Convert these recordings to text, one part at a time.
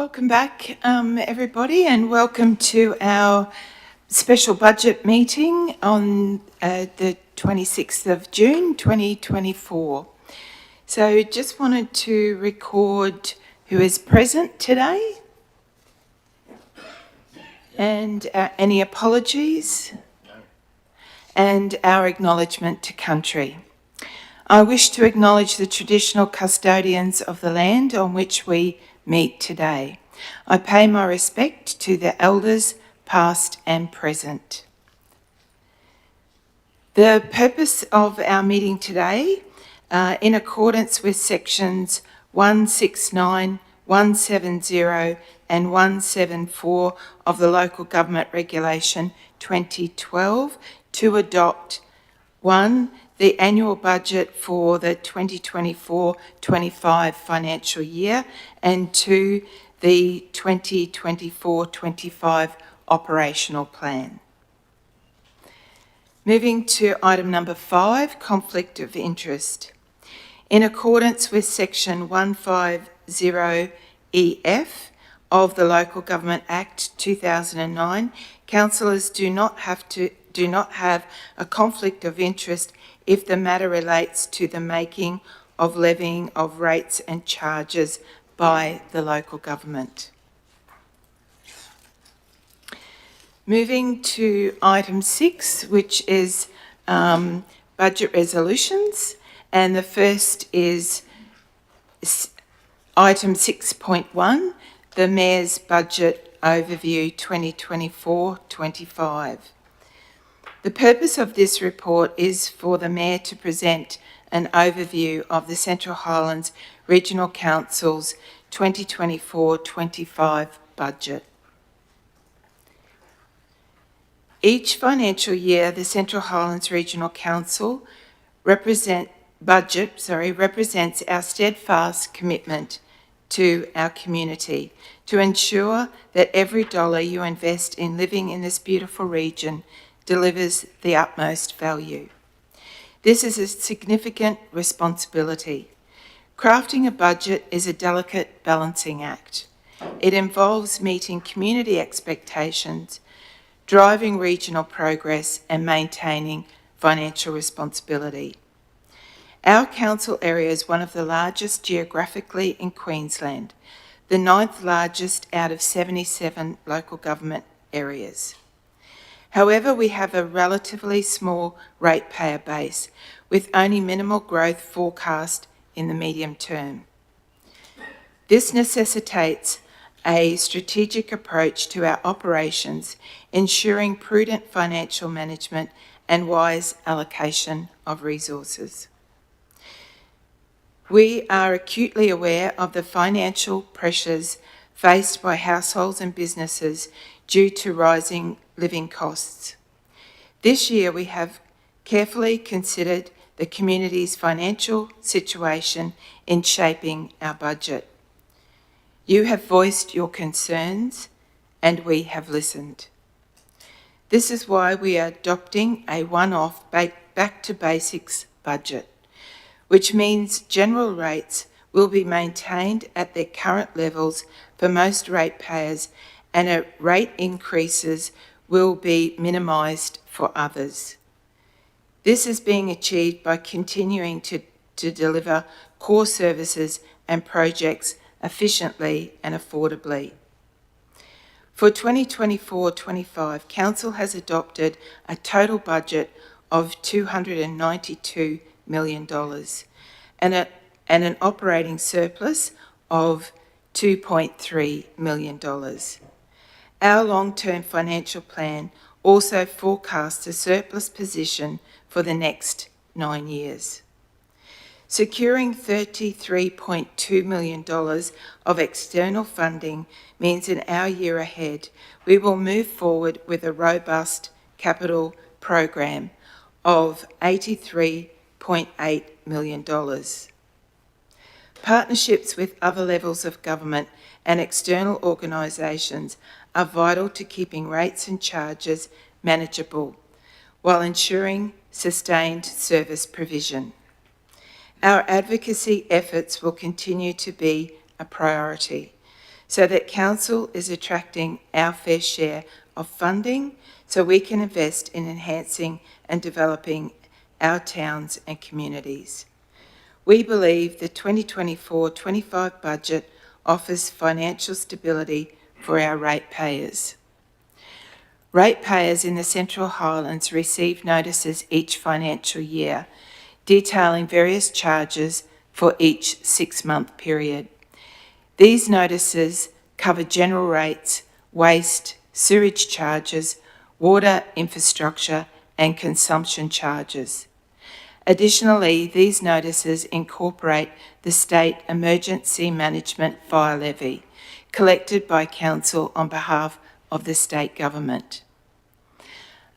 Welcome back, everybody, and welcome to our special budget meeting on the 26th of June 2024. So just wanted to record who is present today and any apologies and our acknowledgement to country. I wish to acknowledge the traditional custodians of the land on which we meet today. I pay my respect to the elders, past and present. The purpose of our meeting today, in accordance with sections 169, 170 and 174 of the Local Government Regulation 2012, to adopt 1, the annual budget for the 2024-25 financial year, and 2, the 2024-25 operational plan. Moving to item number 5, conflict of interest. In accordance with section 150EF of the Local Government Act 2009, councillors do not have a conflict of interest if the matter relates to the making of levying of rates and charges by the local government. Moving to item 6, which is budget resolutions, and the first is item 6.1, the Mayor's Budget Overview 2024-25. The purpose of this report is for the Mayor to present an overview of the Central Highlands Regional Council's 2024-25 budget. Each financial year, the Central Highlands Regional Council represents our steadfast commitment to our community to ensure that every dollar you invest in living in this beautiful region delivers the utmost value. This is a significant responsibility. Crafting a budget is a delicate balancing act. It involves meeting community expectations, driving regional progress, and maintaining financial responsibility. Our council area is one of the largest geographically in Queensland, the 9th largest out of 77 local government areas. However, we have a relatively small ratepayer base with only minimal growth forecast in the medium term. This necessitates a strategic approach to our operations, ensuring prudent financial management and wise allocation of resources. We are acutely aware of the financial pressures faced by households and businesses due to rising living costs. This year, we have carefully considered the community's financial situation in shaping our budget. You have voiced your concerns, and we have listened. This is why we are adopting a one-off back-to-basics budget, which means general rates will be maintained at their current levels for most ratepayers, and rate increases will be minimised for others. This is being achieved by continuing to deliver core services and projects efficiently and affordably. For 2024-25, Council has adopted a total budget of $292 million and an operating surplus of $2.3 million. Our long-term financial plan also forecasts a surplus position for the next 9 years. Securing $33.2 million of external funding means in our year ahead, we will move forward with a robust capital program of $83.8 million. Partnerships with other levels of government and external organisations are vital to keeping rates and charges manageable while ensuring sustained service provision. Our advocacy efforts will continue to be a priority. so that Council is attracting our fair share of funding so we can invest in enhancing and developing our towns and communities. We believe the 2024-25 budget offers financial stability for our ratepayers. Ratepayers in the Central Highlands receive notices each financial year detailing various charges for each 6-month period. These notices cover general rates, waste, sewage charges, water infrastructure and consumption charges. Additionally, these notices incorporate the State Emergency Management Fire Levy, collected by Council on behalf of the State Government.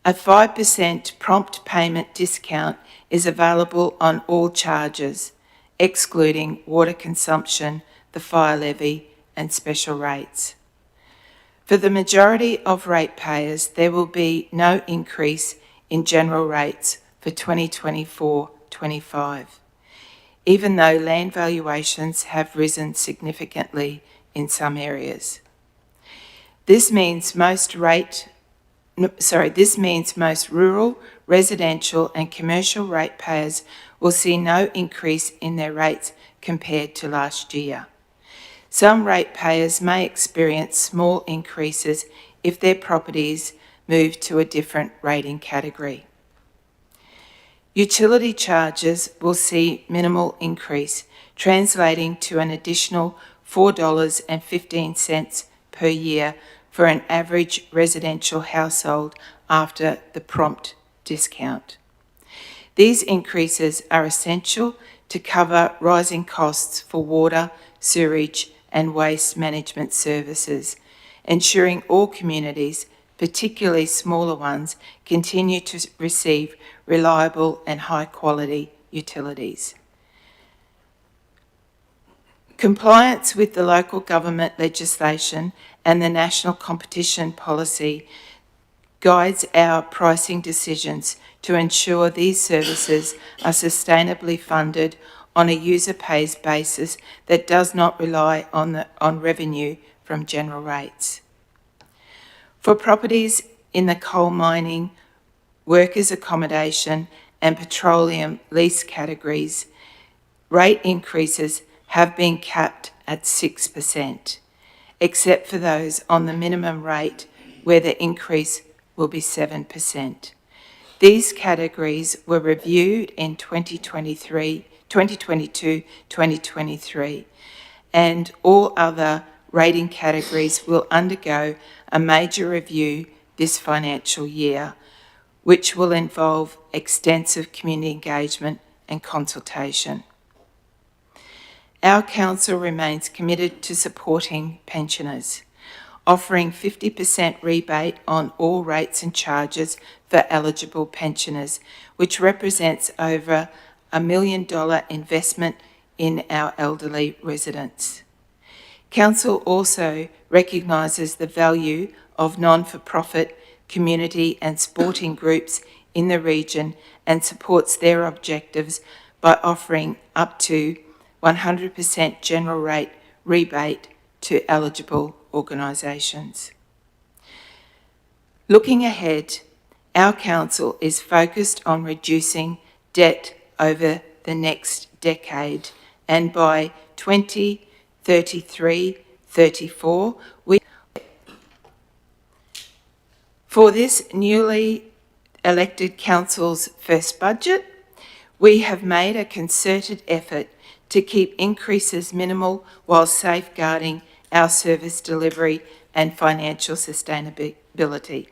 A 5% prompt payment discount is available on all charges, excluding water consumption, the fire levy and special rates. For the majority of ratepayers, there will be no increase in general rates for 2024-25, even though land valuations have risen significantly in some areas. This means most rural, residential and commercial ratepayers will see no increase in their rates compared to last year. Some ratepayers may experience small increases if their properties move to a different rating category. Utility charges will see minimal increase, translating to an additional $4.15 per year for an average residential household after the prompt discount. These increases are essential to cover rising costs for water, sewerage and waste management services, ensuring all communities, particularly smaller ones, continue to receive reliable and high-quality utilities. Compliance with the local government legislation and the national competition policy guides our pricing decisions to ensure these services are sustainably funded on a user-pays basis that does not rely on revenue from general rates. For properties in the coal mining, workers' accommodation and petroleum lease categories, rate increases have been capped at 6%, except for those on the minimum rate where the increase will be 7%. These categories were reviewed in 2022-2023, and all other rating categories will undergo a major review this financial year, which will involve extensive community engagement and consultation. Our council remains committed to supporting pensioners, offering 50% rebate on all rates and charges for eligible pensioners, which represents over $1 million investment in our elderly residents. Council also recognises the value of non-for-profit community and sporting groups in the region and supports their objectives by offering up to 100% general rate rebate to eligible organisations. Looking ahead, our council is focused on reducing debt over the next decade, and by 2033-34, for this newly elected council's first budget, we have made a concerted effort to keep increases minimal while safeguarding our service delivery and financial sustainability.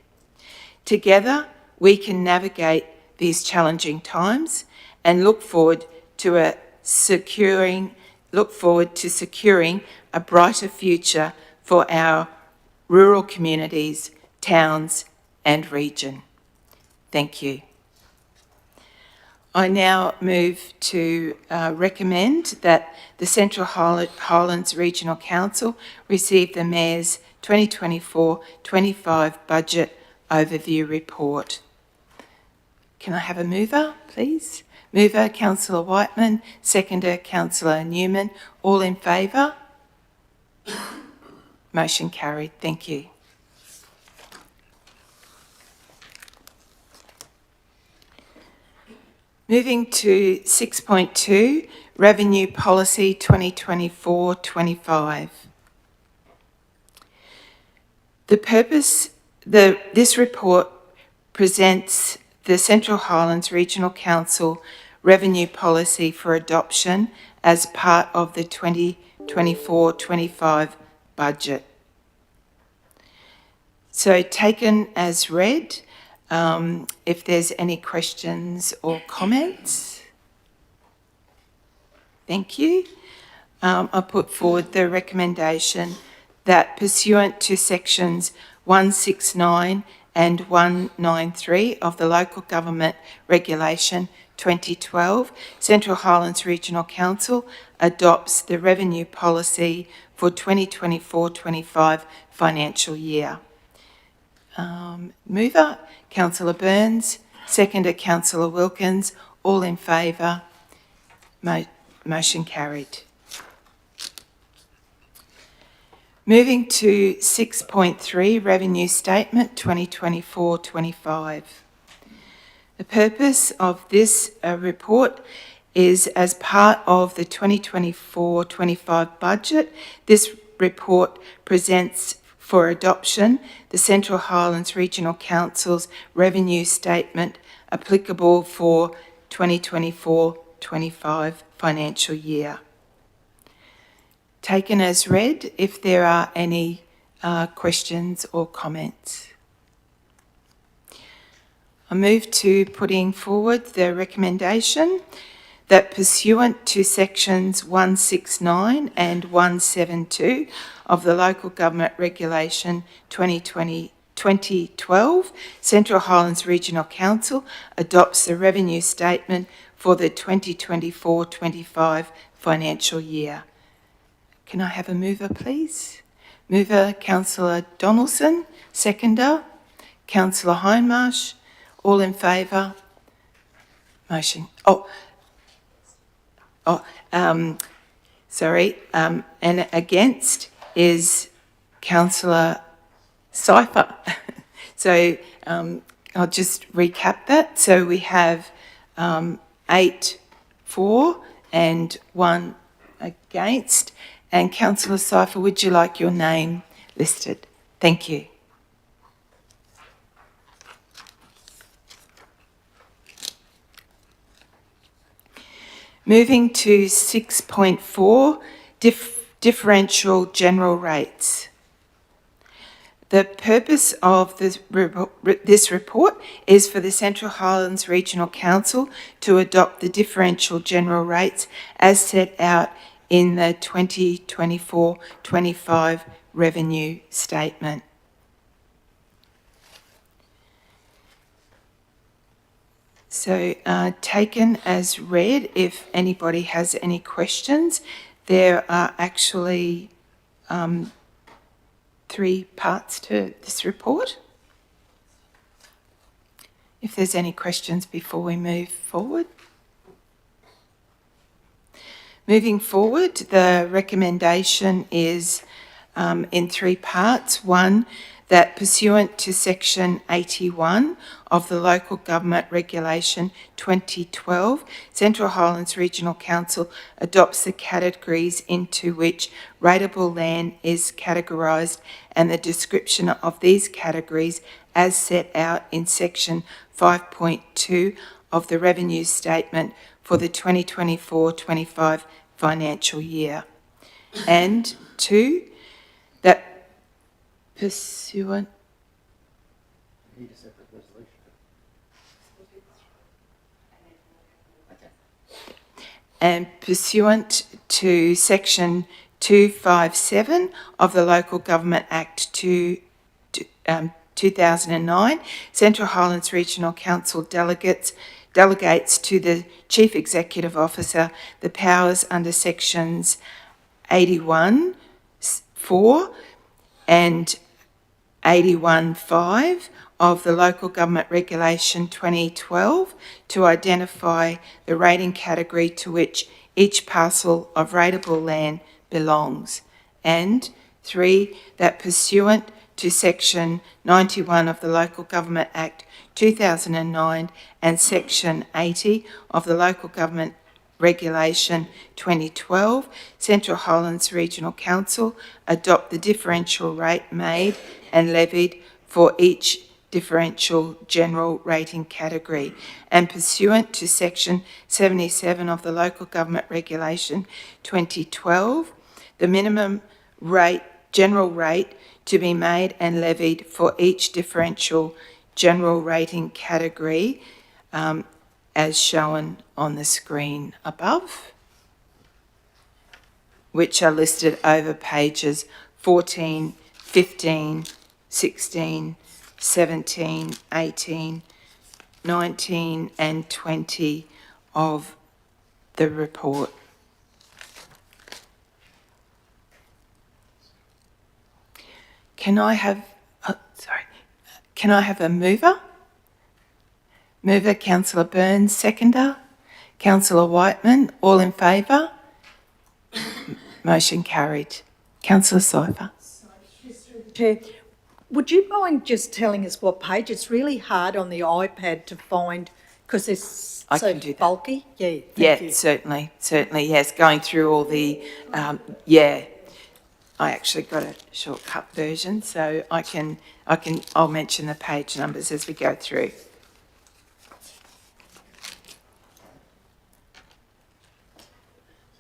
Together, we can navigate these challenging times and look forward to securing a brighter future for our rural communities, towns and region. Thank you. I now move to recommend that the Central Highlands Regional Council receive the Mayor's 2024-25 Budget Overview Report. Can I have a mover, please? Mover, Councillor Whiteman. Seconder, Councillor Newman. All in favour? Motion carried. Thank you. Moving to 6.2, Revenue Policy 2024-25. This report presents the Central Highlands Regional Council Revenue Policy for adoption as part of the 2024-25 budget. So taken as read, if there's any questions or comments. Thank you. I put forward the recommendation that pursuant to sections 169 and 193 of the Local Government Regulation 2012, Central Highlands Regional Council adopts the revenue policy for 2024-25 financial year. Mover, Councillor Burns. Seconder, Councillor Wilkins. All in favour. Motion carried. Moving to 6.3, Revenue Statement 2024-25. The purpose of this report is as part of the 2024-25 budget. This report presents for adoption the Central Highlands Regional Council's revenue statement applicable for 2024-25 financial year. Taken as read, if there are any questions or comments. I move to putting forward the recommendation that pursuant to sections 169 and 172 of the Local Government Regulation 2012, Central Highlands Regional Council adopts the revenue statement for the 2024-25 financial year. Can I have a mover, please? Mover, Councillor Donaldson. Seconder, Councillor Hindmarsh. All in favour? Motion. And against is Councillor Cypher. So I'll just recap that. So we have 8 for and 1 against. And Councillor Cypher, would you like your name listed? Thank you. Moving to 6.4, differential general rates. The purpose of this report is for the Central Highlands Regional Council to adopt the differential general rates as set out in the 2024-25 revenue statement. So taken as read, if anybody has any questions, there are actually 3 parts to this report. If there's any questions before we move forward. Moving forward, the recommendation is in 3 parts. 1, that pursuant to section 81 of the Local Government Regulation 2012, Central Highlands Regional Council adopts the categories into which rateable land is categorised and the description of these categories as set out in section 5.2 of the revenue statement for the 2024-25 financial year. And 2, that pursuant... Need a separate resolution. And pursuant to section 257 of the Local Government Act 2009, Central Highlands Regional Council delegates to the Chief Executive Officer the powers under sections 81(4) and 81(5) of the Local Government Regulation 2012 to identify the rating category to which each parcel of rateable land belongs. And 3, that pursuant to Section 91 of the Local Government Act 2009 and Section 80 of the Local Government Regulation 2012, Central Highlands Regional Council adopt the differential rate made and levied for each differential general rating category, and pursuant to Section 77 of the Local Government Regulation 2012, the minimum rate, general rate to be made and levied for each differential general rating category as shown on the screen above, which are listed over pages 14, 15, 16, 17, 18, 19 and 20 of the report. Can I have a mover? Mover, Councillor Burns. Seconder, Councillor Whiteman. All in favour? Motion carried. Councillor Cypher. Chair, would you mind just telling us what page? It's really hard on the iPad to find because it's so bulky. Yeah, thank you. Certainly, yes. Going through all the, I actually got a shortcut version, so I'll mention the page numbers as we go through.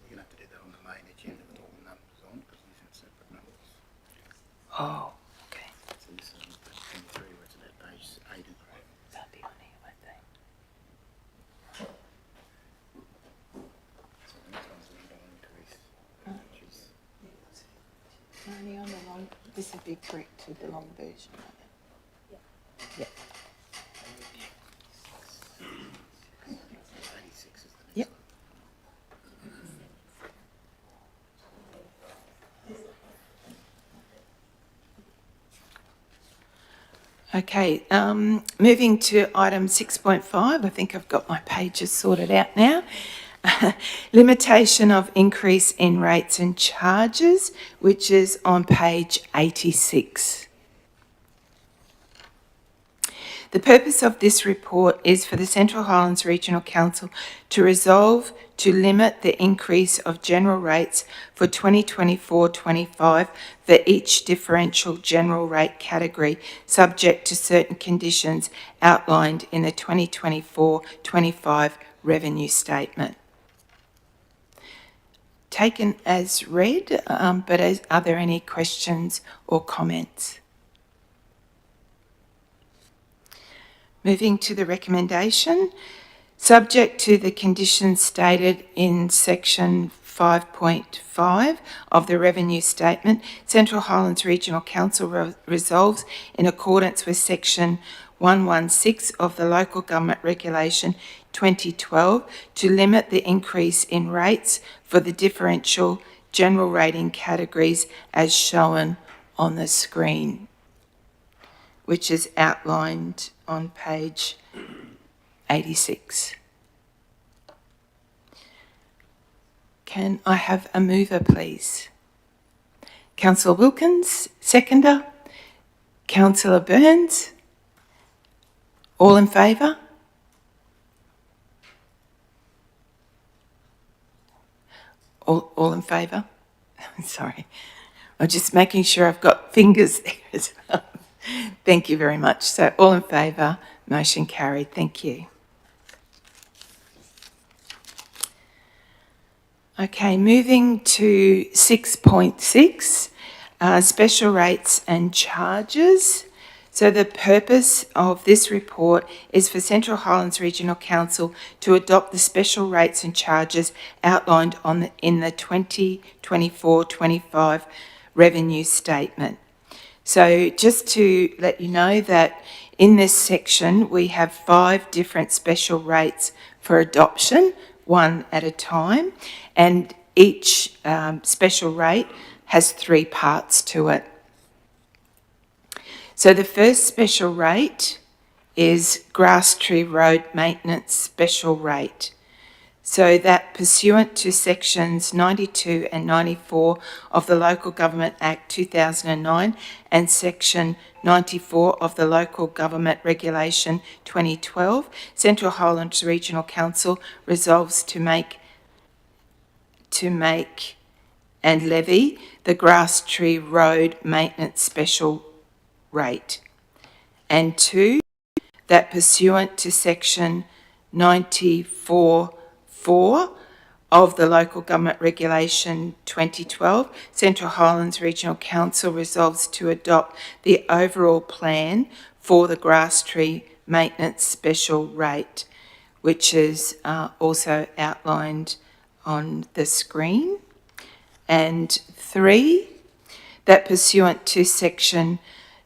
You're going to have to do that on the main agenda with all the numbers on, because these are separate numbers. Oh, okay. So this is on page 23, where it's about page 80. They'll be on here, won't they? So the next one's $1 increase, which is Only on the long, this would be correct to the long version, won't it? Yeah. 86 is the next Yep. one. Okay, moving to item 6.5, I think I've got my pages sorted out now. Limitation of increase in rates and charges, which is on page 86. The purpose of this report is for the Central Highlands Regional Council to resolve to limit the increase of general rates for 2024-25 for each differential general rate category, subject to certain conditions outlined in the 2024-25 revenue statement. Taken as read, but are there any questions or comments? Moving to the recommendation, subject to the conditions stated in section 5.5 of the revenue statement, Central Highlands Regional Council resolves in accordance with section 116 of the Local Government Regulation 2012 to limit the increase in rates for the differential general rating categories as shown on the screen, which is outlined on page 86. Can I have a mover, please? Councillor Wilkins, seconder. Councillor Burns. All in favour? All in favour? Sorry. I'm just making sure I've got fingers there as well. Thank you very much. So all in favour, motion carried. Thank you. Okay, moving to 6.6, special rates and charges. So the purpose of this report is for Central Highlands Regional Council to adopt the special rates and charges outlined in the 2024-25 revenue statement. So just to let you know that in this section we have 5 different special rates for adoption, one at a time, and each special rate has 3 parts to it. So the first special rate is Grass Tree Road Maintenance Special Rate. so that pursuant to sections 92 and 94 of the Local Government Act 2009 and section 94 of the Local Government Regulation 2012, Central Highlands Regional Council resolves to make and levy the Grass Tree Road Maintenance Special Rate. And 2, that pursuant to section 94(4) of the Local Government Regulation 2012, Central Highlands Regional Council resolves to adopt the overall plan for the Grass Tree Maintenance Special Rate, which is also outlined on the screen. And 3, that pursuant to section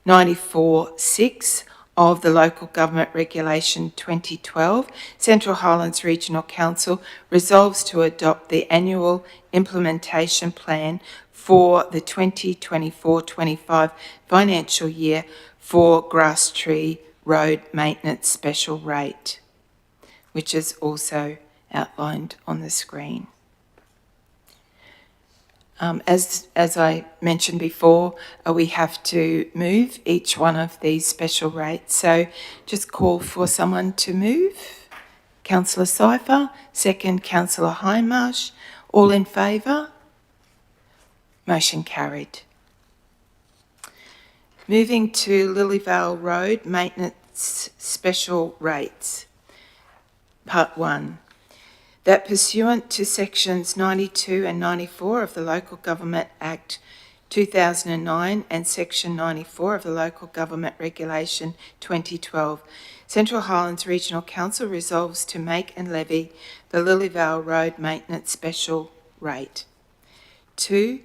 94(6) of the Local Government Regulation 2012, Central Highlands Regional Council resolves to adopt the annual implementation plan for the 2024-25 financial year for Grass Tree Road Maintenance Special Rate, which is also outlined on the screen. As I mentioned before, we have to move each one of these special rates. So just call for someone to move. Councillor Cypher, second Councillor Hindmarsh. All in favour? Motion carried. Moving to Lilyvale Road Maintenance Special Rates. Part 1. That pursuant to sections 92 and 94 of the Local Government Act 2009 and section 94 of the Local Government Regulation 2012, Central Highlands Regional Council resolves to make and levy the Lilyvale Road Maintenance Special Rate. 2,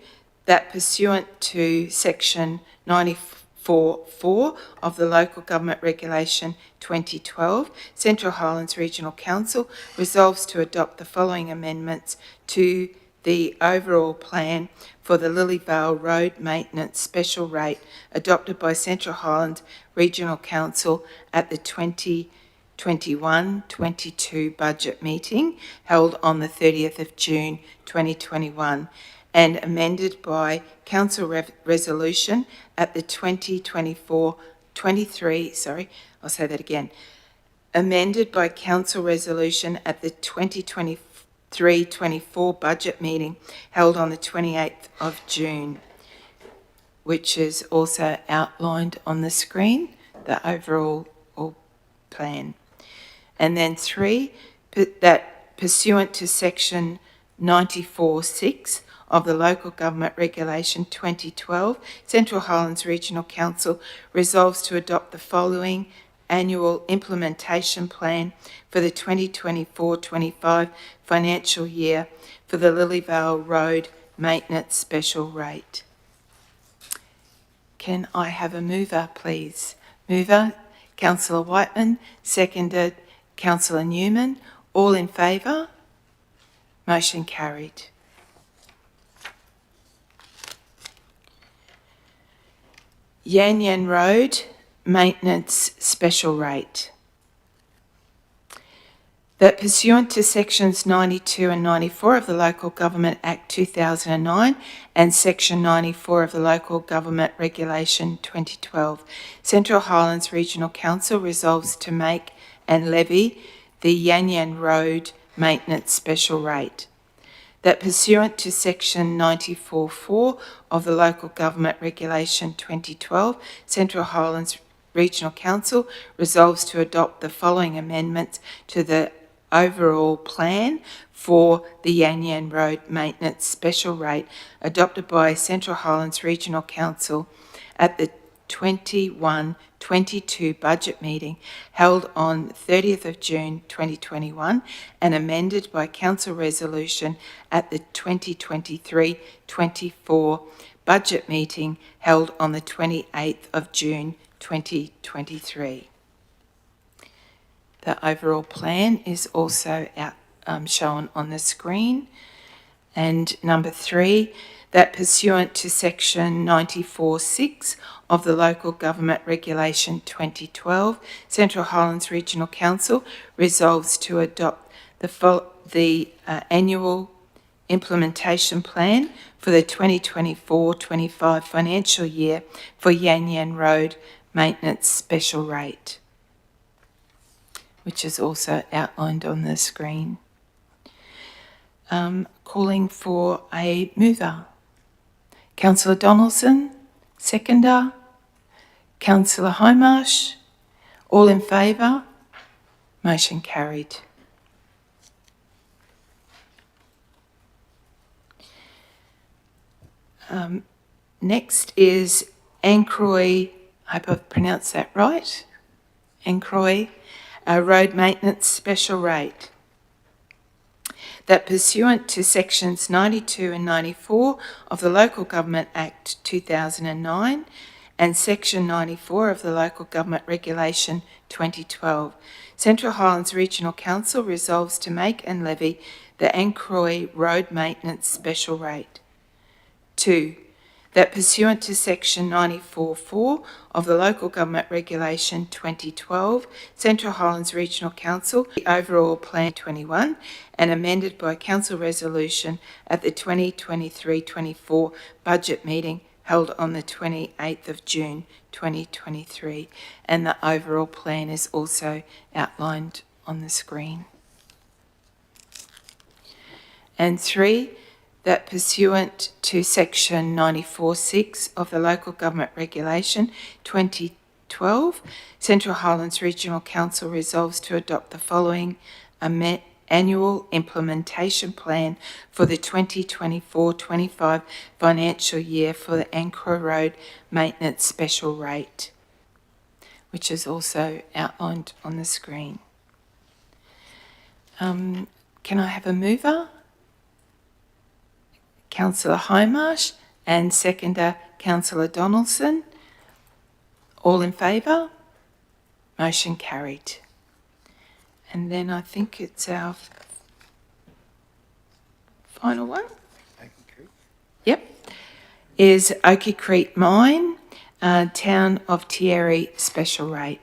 that pursuant to section 94(4) of the Local Government Regulation 2012, Central Highlands Regional Council resolves to adopt the following amendments to the overall plan for the Lilyvale Road Maintenance Special Rate adopted by Central Highlands Regional Council at the 2021-22 budget meeting held on the 30th of June 2021 and amended by Council Resolution at the amended by Council Resolution at the 2023-24 budget meeting held on the 28th of June, which is also outlined on the screen, the overall plan. And then 3, that pursuant to section 94(6) of the Local Government Regulation 2012, Central Highlands Regional Council resolves to adopt the following annual implementation plan for the 2024-25 financial year for the Lilyvale Road Maintenance Special Rate. Can I have a mover, please? Mover, Councillor Whiteman, seconded Councillor Newman. All in favour? Motion carried. Yan Yan Road Maintenance Special Rate. That pursuant to sections 92 and 94 of the Local Government Act 2009 and section 94 of the Local Government Regulation 2012, Central Highlands Regional Council resolves to make and levy the Yan Yan Road Maintenance Special Rate. That pursuant to section 94(4) of the Local Government Regulation 2012, Central Highlands Regional Council resolves to adopt the following amendments to the overall plan for the Yan Yan Road Maintenance Special Rate adopted by Central Highlands Regional Council at the 21-22 budget meeting held on 30th of June 2021 and amended by Council Resolution at the 2023-24 budget meeting held on the 28th of June 2023. The overall plan is also shown on the screen. And number 3, that pursuant to section 94(6) of the Local Government Regulation 2012, Central Highlands Regional Council resolves to adopt the the annual implementation plan for the 2024-25 financial year for Yan Yan Road Maintenance Special Rate, which is also outlined on the screen. Calling for a mover. Councillor Donaldson, seconder. Councillor Hindmarsh, all in favour? Motion carried. Next is Ancroy, I hope I've pronounced that right, Ancroy Road Maintenance Special Rate. That pursuant to sections 92 and 94 of the Local Government Act 2009 and section 94 of the Local Government Regulation 2012, Central Highlands Regional Council resolves to make and levy the Ancroy Road Maintenance Special Rate. 2. That pursuant to section 94.4 of the Local Government Regulation 2012, Central Highlands Regional Council, the overall Plan 21, and amended by Council Resolution at the 2023-24 budget meeting held on the 28th of June 2023, and the overall plan is also outlined on the screen. And 3, that pursuant to section 94.6 of the Local Government Regulation 2012, Central Highlands Regional Council resolves to adopt the following annual implementation plan for the 2024-25 financial year for the Ancroy Road Maintenance Special Rate, which is also outlined on the screen. Can I have a mover? Councillor Hindmarsh, and seconder Councillor Donaldson. All in favour? Motion carried. And then I think it's our final one. Yep. Is Oakey Creek Mine, Town of Thierry Special Rate.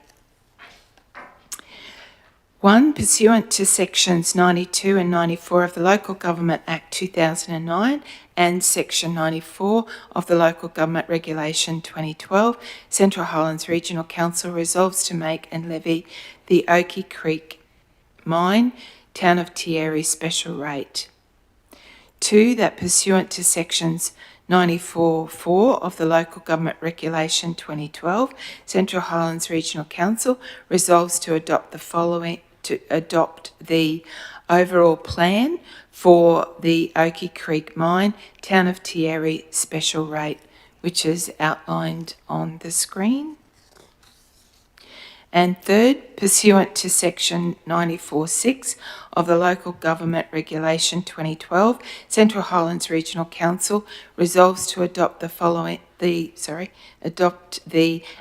1. Pursuant to sections 92 and 94 of the Local Government Act 2009 and section 94 of the Local Government Regulation 2012, Central Highlands Regional Council resolves to make and levy the Oakey Creek Mine, Town of Thierry Special Rate. 2. That pursuant to sections 94.4 of the Local Government Regulation 2012, Central Highlands Regional Council resolves to adopt the overall plan for the Oakey Creek Mine, Town of Thierry Special Rate, which is outlined on the screen. And 3rd, pursuant to section 94.6 of the Local Government Regulation 2012, Central Highlands Regional Council resolves to adopt the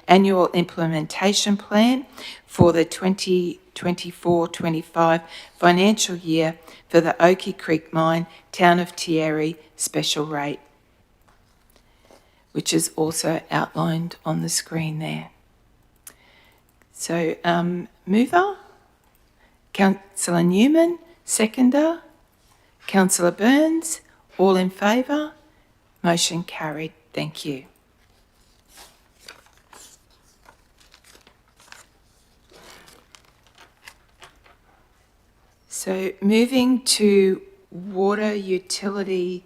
annual implementation plan for the 2024-25 financial year for the Oakey Creek Mine, Town of Thierry Special Rate, which is also outlined on the screen there. So, mover, Councillor Newman, seconder, Councillor Burns, all in favour, motion carried. Thank you. So, moving to water utility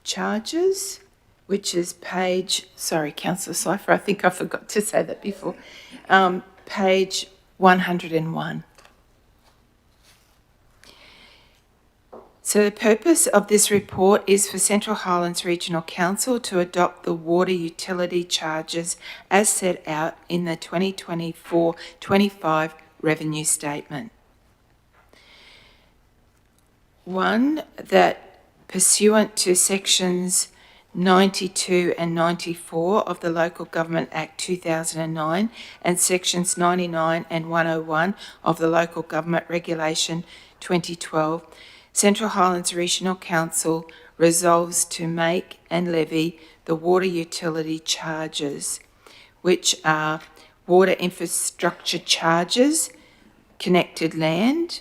charges, which is page, sorry, Councillor Cypher, I think I forgot to say that before, page 101. So the purpose of this report is for Central Highlands Regional Council to adopt the water utility charges as set out in the 2024-25 revenue statement. 1, that pursuant to sections 92 and 94 of the Local Government Act 2009 and sections 99 and 101 of the Local Government Regulation 2012, Central Highlands Regional Council resolves to make and levy the water utility charges, which are water infrastructure charges, connected land,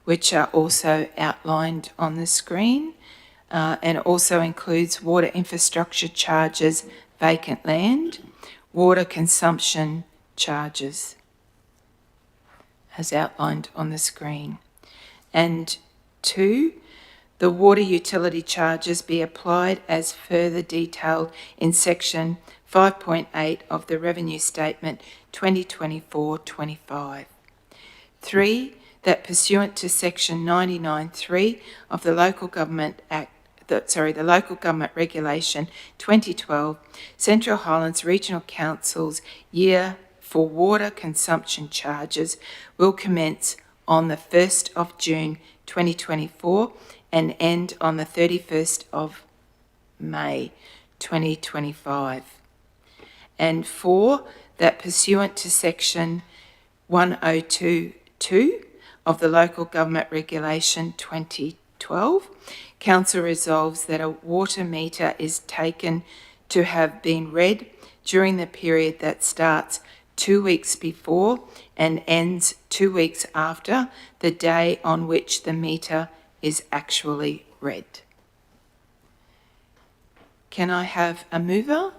which are also outlined on the screen, and also includes water infrastructure charges, vacant land, water consumption charges, as outlined on the screen. And 2, the water utility charges be applied as further detailed in section 5.8 of the Revenue Statement 2024-25. 3, that pursuant to section 99(3) of the Local Government the Local Government Regulation 2012, Central Highlands Regional Council's year for water consumption charges will commence on the 1st of June 2024 and end on the 31st of May 2025. And 4, that pursuant to section 102.2 of the Local Government Regulation 2012, Council resolves that a water meter is taken to have been read during the period that starts 2 weeks before and ends 2 weeks after the day on which the meter is actually read. Can I have a mover?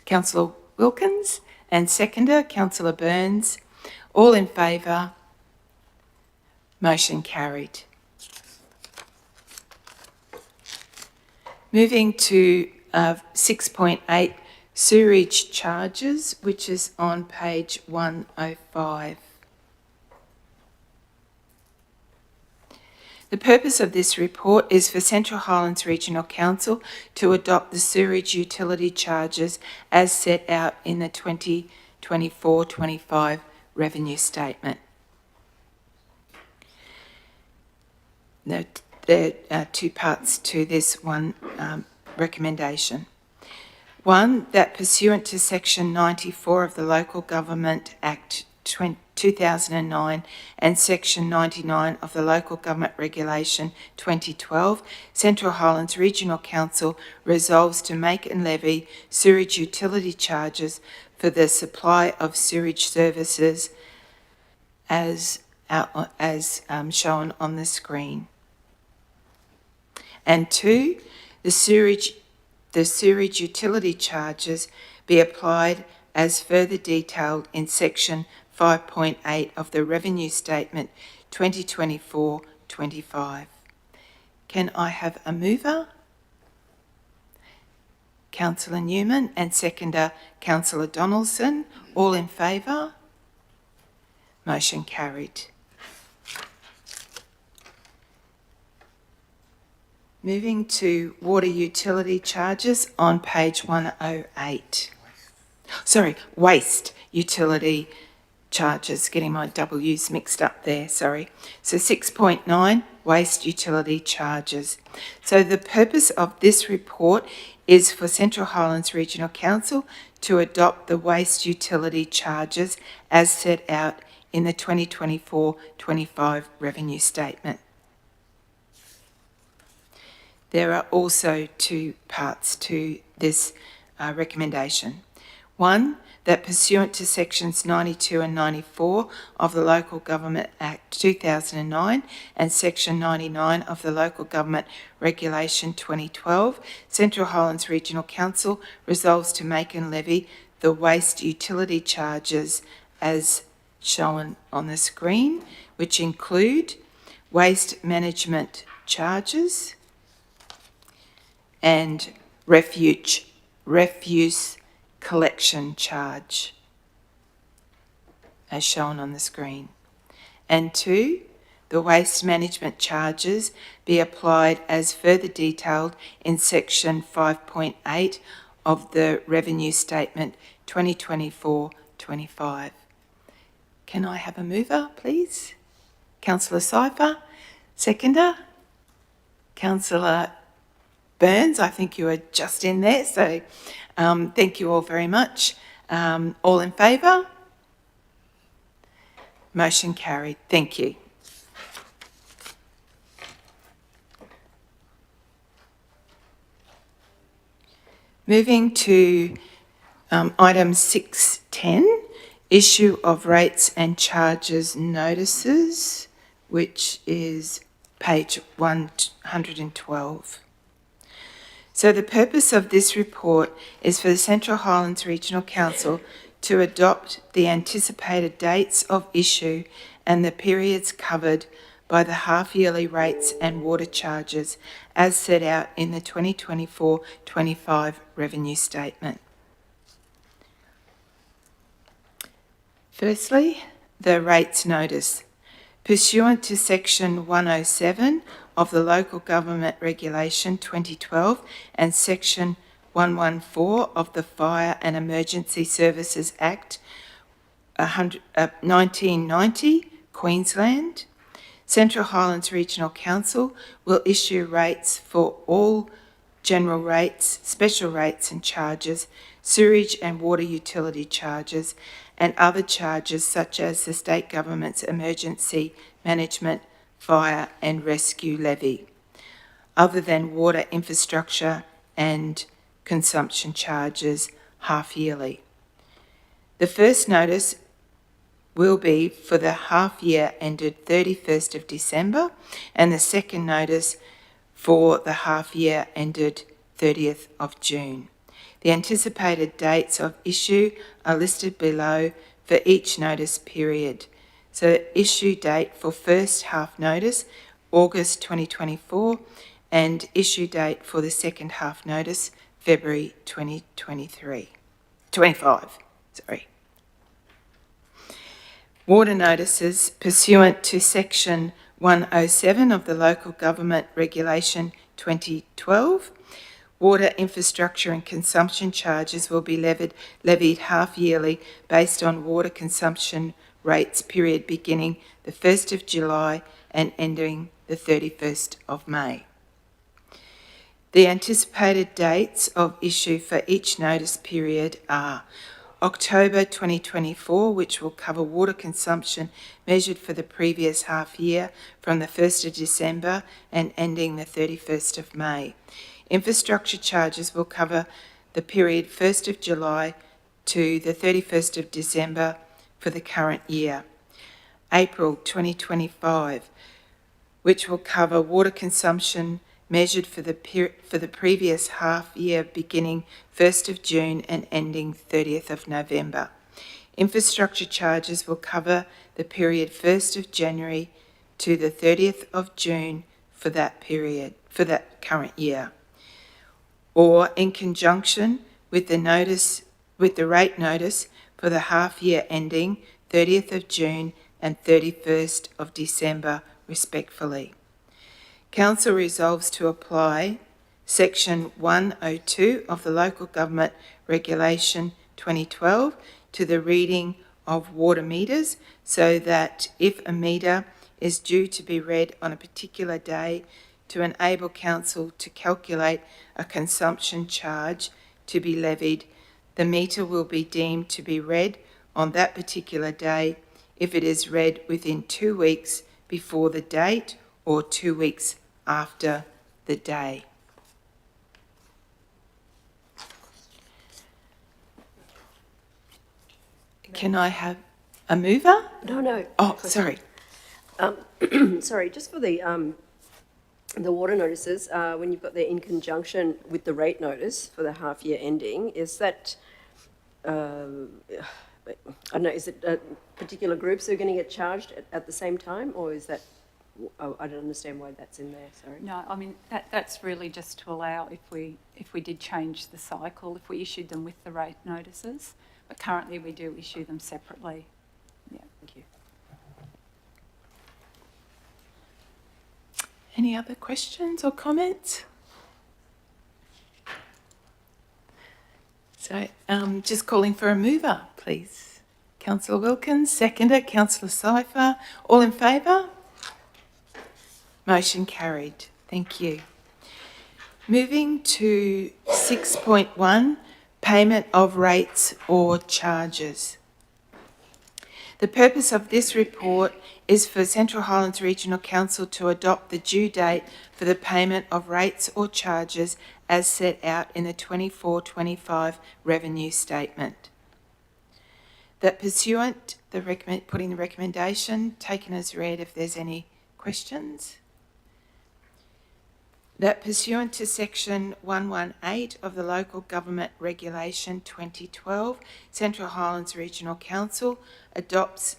Councillor Wilkins, and seconder, Councillor Burns. All in favour? Motion carried. Moving to 6.8, sewerage charges, which is on page 105. The purpose of this report is for Central Highlands Regional Council to adopt the sewerage utility charges as set out in the 2024-25 Revenue Statement. There are 2 parts to this one recommendation. 1, that pursuant to section 94 of the Local Government Act 2009 and section 99 of the Local Government Regulation 2012, Central Highlands Regional Council resolves to make and levy sewerage utility charges for the supply of sewerage services as shown on the screen. And 2, the sewerage utility charges be applied as further detailed in section 5.8 of the Revenue Statement 2024-25. Can I have a mover? Councillor Newman, and seconder, Councillor Donaldson. All in favour? Motion carried. Moving to water utility charges on page 108. Sorry, waste utility charges, getting my W's mixed up there, sorry. So 6.9, waste utility charges. So the purpose of this report is for Central Highlands Regional Council to adopt the waste utility charges as set out in the 2024-25 Revenue Statement. There are also 2 parts to this recommendation. 1, that pursuant to sections 92 and 94 of the Local Government Act 2009 and section 99 of the Local Government Regulation 2012, Central Highlands Regional Council resolves to make and levy the waste utility charges as shown on the screen, which include waste management charges and refuse collection charge, as shown on the screen. And 2, the waste management charges be applied as further detailed in section 5.8 of the Revenue Statement 2024-25. Can I have a mover, please? Councillor Cypher, seconder. Councillor Burns, I think you were just in there, so thank you all very much. All in favour? Motion carried. Thank you. Moving to item 6.10 issue of rates and charges notices, which is page 112. So the purpose of this report is for the Central Highlands Regional Council to adopt the anticipated dates of issue and the periods covered by the half-yearly rates and water charges as set out in the 2024-25 revenue statement. Firstly, the rates notice. Pursuant to Section 107 of the Local Government Regulation 2012 and Section 114 of the Fire and Emergency Services Act 1990, Queensland, Central Highlands Regional Council will issue rates for all general rates, special rates and charges, sewerage and water utility charges, and other charges such as the state government's emergency management, fire and rescue levy, other than water infrastructure and consumption charges half yearly. The first notice will be for the half year ended 31st of December and the second notice for the half year ended 30th of June. The anticipated dates of issue are listed below for each notice period. So issue date for first half notice, August 2024, and issue date for the second half notice, February 25. Water notices pursuant to Section 107 of the Local Government Regulation 2012. Water infrastructure and consumption charges will be levied half yearly based on water consumption rates period beginning the 1st of July and ending the 31st of May. The anticipated dates of issue for each notice period are October 2024, which will cover water consumption measured for the previous half year from the 1st of December and ending the 31st of May. Infrastructure charges will cover the period 1st of July to the 31st of December for the current year. April 2025, which will cover water consumption measured for the previous half year beginning 1st of June and ending 30th of November. Infrastructure charges will cover the period 1st of January to the 30th of June for that period, for that current year. Or in conjunction with the rate notice for the half year ending 30th of June and 31st of December, respectively. Council resolves to apply Section 102 of the Local Government Regulation 2012 to the reading of water meters, so that if a meter is due to be read on a particular day, to enable council to calculate a consumption charge to be levied, the meter will be deemed to be read on that particular day if it is read within 2 weeks before the date or 2 weeks after the day. Can I have a mover? No. Oh, sorry. Sorry, just for the water notices, when you've got the in conjunction with the rate notice for the half year ending, is that, I don't know, is it particular groups who are going to get charged at the same time, or is that, I don't understand why that's in there, sorry. No, I mean, that's really just to allow if we did change the cycle, if we issued them with the rate notices, but currently we do issue them separately. Yeah, Thank you. Any other questions or comments? So just calling for a mover, please. Councillor Wilkins, seconder, Councillor Cypher. All in favour? Motion carried. Thank you. Moving to 6.1, payment of rates or charges. The purpose of this report is for Central Highlands Regional Council to adopt the due date for the payment of rates or charges as set out in the 24-25 revenue statement. That pursuant putting the recommendation taken as read, if there's any questions. That pursuant to section 118 of the Local Government Regulation 2012, Central Highlands Regional Council adopts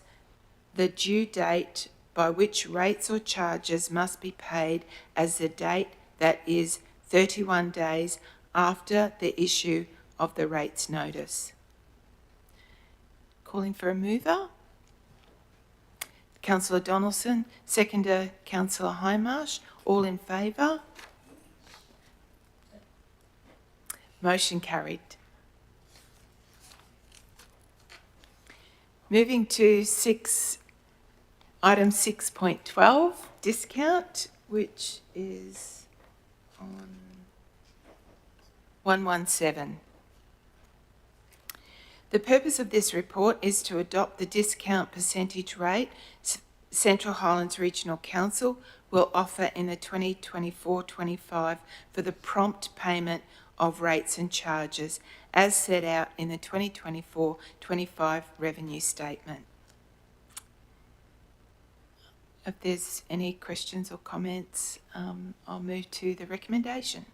the due date by which rates or charges must be paid as the date that is 31 days after the issue of the rates notice. Calling for a mover. Councillor Donaldson, seconder Councillor Hindmarsh. All in favour? Motion carried. Moving to item 6.12, discount, which is on 117. The purpose of this report is to adopt the discount percentage rate Central Highlands Regional Council will offer in the 2024-25 for the prompt payment of rates and charges as set out in the 2024-25 revenue statement. If there's any questions or comments, I'll move to the recommendation.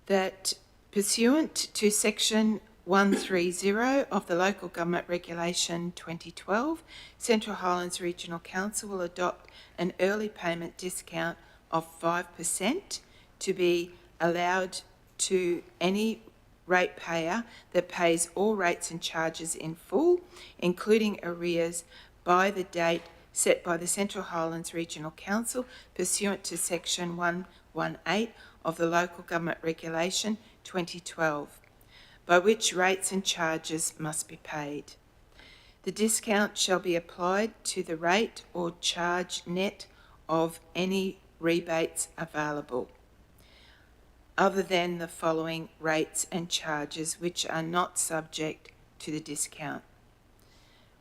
That pursuant to section 130 of the Local Government Regulation 2012, Central Highlands Regional Council will adopt an early payment discount of 5% to be allowed to any ratepayer that pays all rates and charges in full, including arrears, by the date set by the Central Highlands Regional Council pursuant to section 118 of the Local Government Regulation 2012, by which rates and charges must be paid. The discount shall be applied to the rate or charge net of any rebates available, other than the following rates and charges which are not subject to the discount.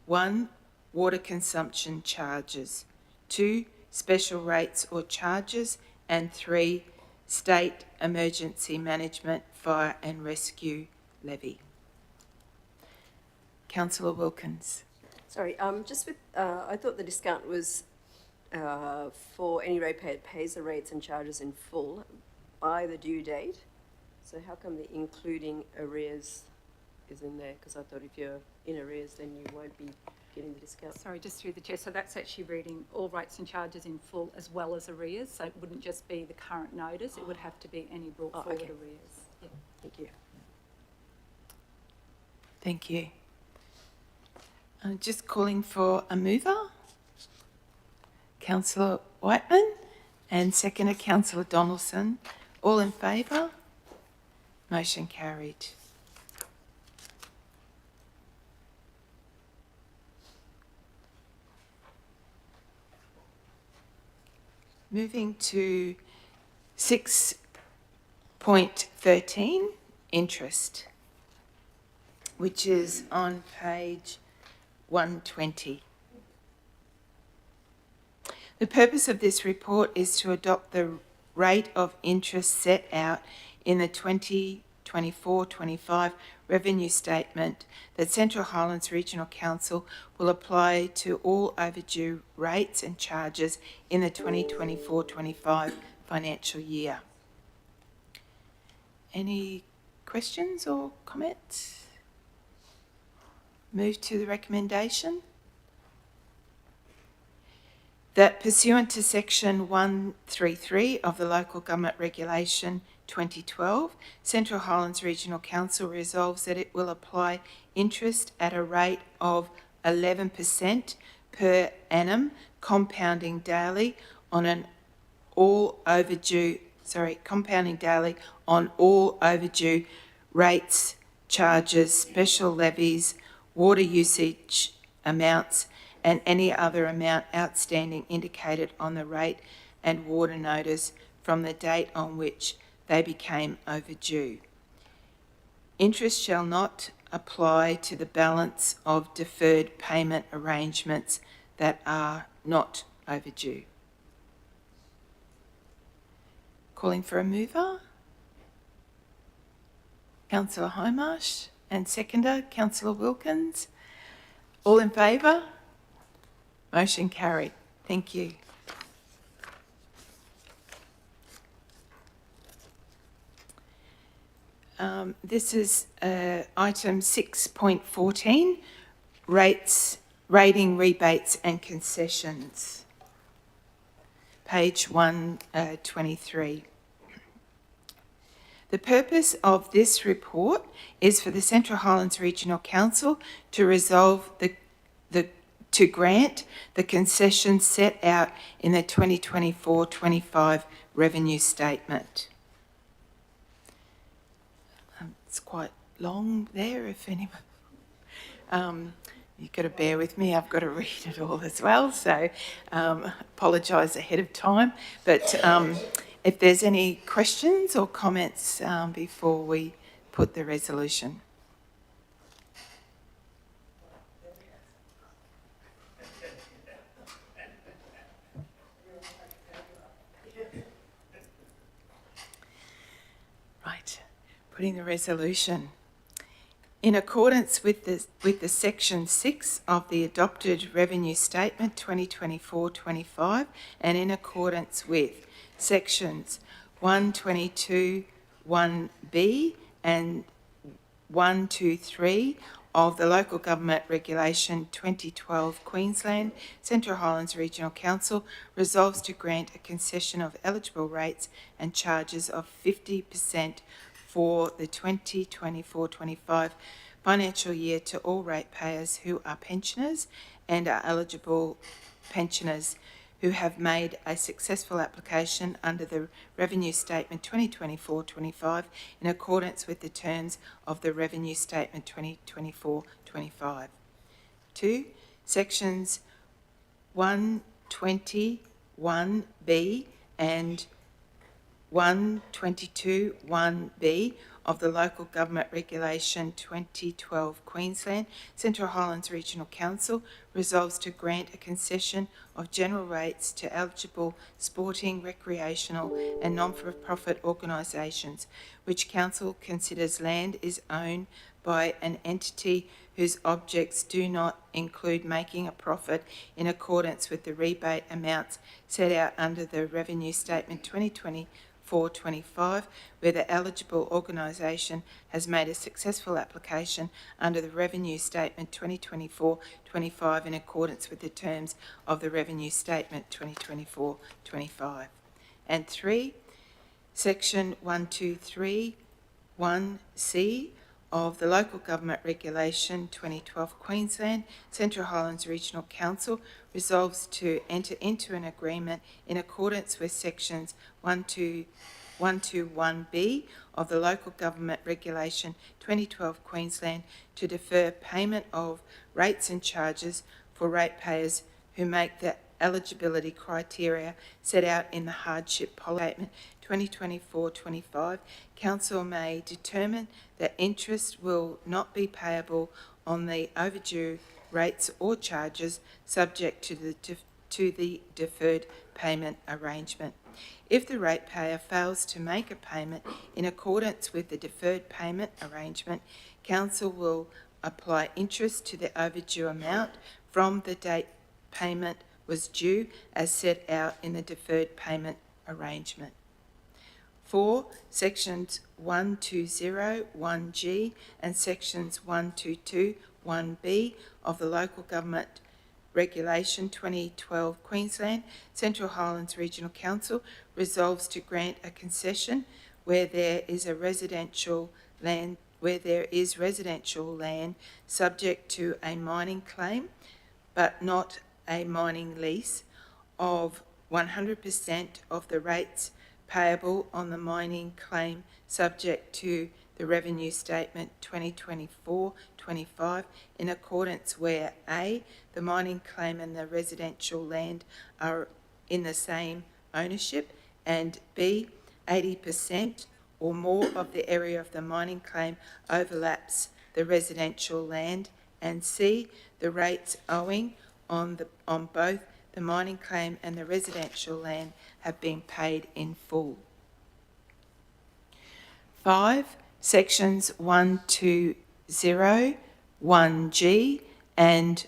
1. Water consumption charges. 2. Special rates or charges. And 3. State Emergency Management Fire and Rescue Levy. Councillor Wilkins. Sorry, just with, I thought the discount was for any ratepayer that pays the rates and charges in full by the due date. So how come the including arrears is in there? Because I thought if you're in arrears, then you won't be getting the discount. Sorry, just through the chair. So that's actually reading all rates and charges in full as well as arrears. So it wouldn't just be the current notice. It would have to be any brought forward okay. arrears. Yeah. Thank you. Thank you. I'm just calling for a mover. Councillor Whiteman and seconder Councillor Donaldson. All in favour? Motion carried. Moving to 6.13, interest, which is on page 120. The purpose of this report is to adopt the rate of interest set out in the 2024-25 revenue statement that Central Highlands Regional Council will apply to all overdue rates and charges in the 2024-25 financial year. Any questions or comments? Move to the recommendation. That pursuant to section 133 of the Local Government Regulation 2012, Central Highlands Regional Council resolves that it will apply interest at a rate of 11% per annum, compounding daily on all overdue rates, charges, special levies, water usage amounts, and any other amount outstanding indicated on the rate and water notice from the date on which they became overdue. Interest shall not apply to the balance of deferred payment arrangements that are not overdue. Calling for a mover. Councillor Hindmarsh and seconder, Councillor Wilkins. All in favour? Motion carried. Thank you. This is item 6.14, rating, rebates and concessions. Page 123. The purpose of this report is for the Central Highlands Regional Council to resolve to grant the concessions set out in the 2024-25 revenue statement. It's quite long there, if anyone... you've got to bear with me, I've got to read it all as well, so apologise ahead of time. But if there's any questions or comments before we put the resolution. Right, putting the resolution. In accordance with the Section 6 of the adopted Revenue Statement 2024-25 and in accordance with Sections 122, 1B and 123 of the Local Government Regulation 2012 Queensland, Central Highlands Regional Council resolves to grant a concession of eligible rates and charges of 50% for the 2024-25 financial year to all ratepayers who are pensioners and are eligible pensioners who have made a successful application under the Revenue Statement 2024-25 in accordance with the terms of the Revenue Statement 2024-25. 2. Sections 120, 1B and 122, 1B of the Local Government Regulation 2012 Queensland, Central Highlands Regional Council resolves to grant a concession of general rates to eligible sporting, recreational and non-for-profit organisations which Council considers land is owned by an entity whose objects do not include making a profit in accordance with the rebate amounts set out under the Revenue Statement 2024-25, where the eligible organisation has made a successful application under the Revenue Statement 2024-25 in accordance with the terms of the Revenue Statement 2024-25. And 3. Section 123, 1C of the Local Government Regulation 2012 Queensland, Central Highlands Regional Council resolves to enter into an agreement in accordance with Sections 121B of the Local Government Regulation 2012 Queensland to defer payment of rates and charges for ratepayers who make the eligibility criteria set out in the Hardship Policy Statement 2024-25, Council may determine that interest will not be payable on the overdue rates or charges subject to the deferred payment arrangement. If the ratepayer fails to make a payment in accordance with the deferred payment arrangement, Council will apply interest to the overdue amount from the date payment was due as set out in the deferred payment arrangement. 4. Sections 120, 1G and Sections 122, 1B of the Local Government Regulation 2012 Queensland, Central Highlands Regional Council resolves to grant a concession where there is residential land subject to a mining claim but not a mining lease of 100% of the rates payable on the mining claim subject to the Revenue Statement 2024-25 in accordance where A, the mining claim and the residential land are in the same ownership, and B, 80% or more of the area of the mining claim overlaps the residential land, and C, the rates owing on both the mining claim and the residential land have been paid in full. 5. Sections 120, 1G and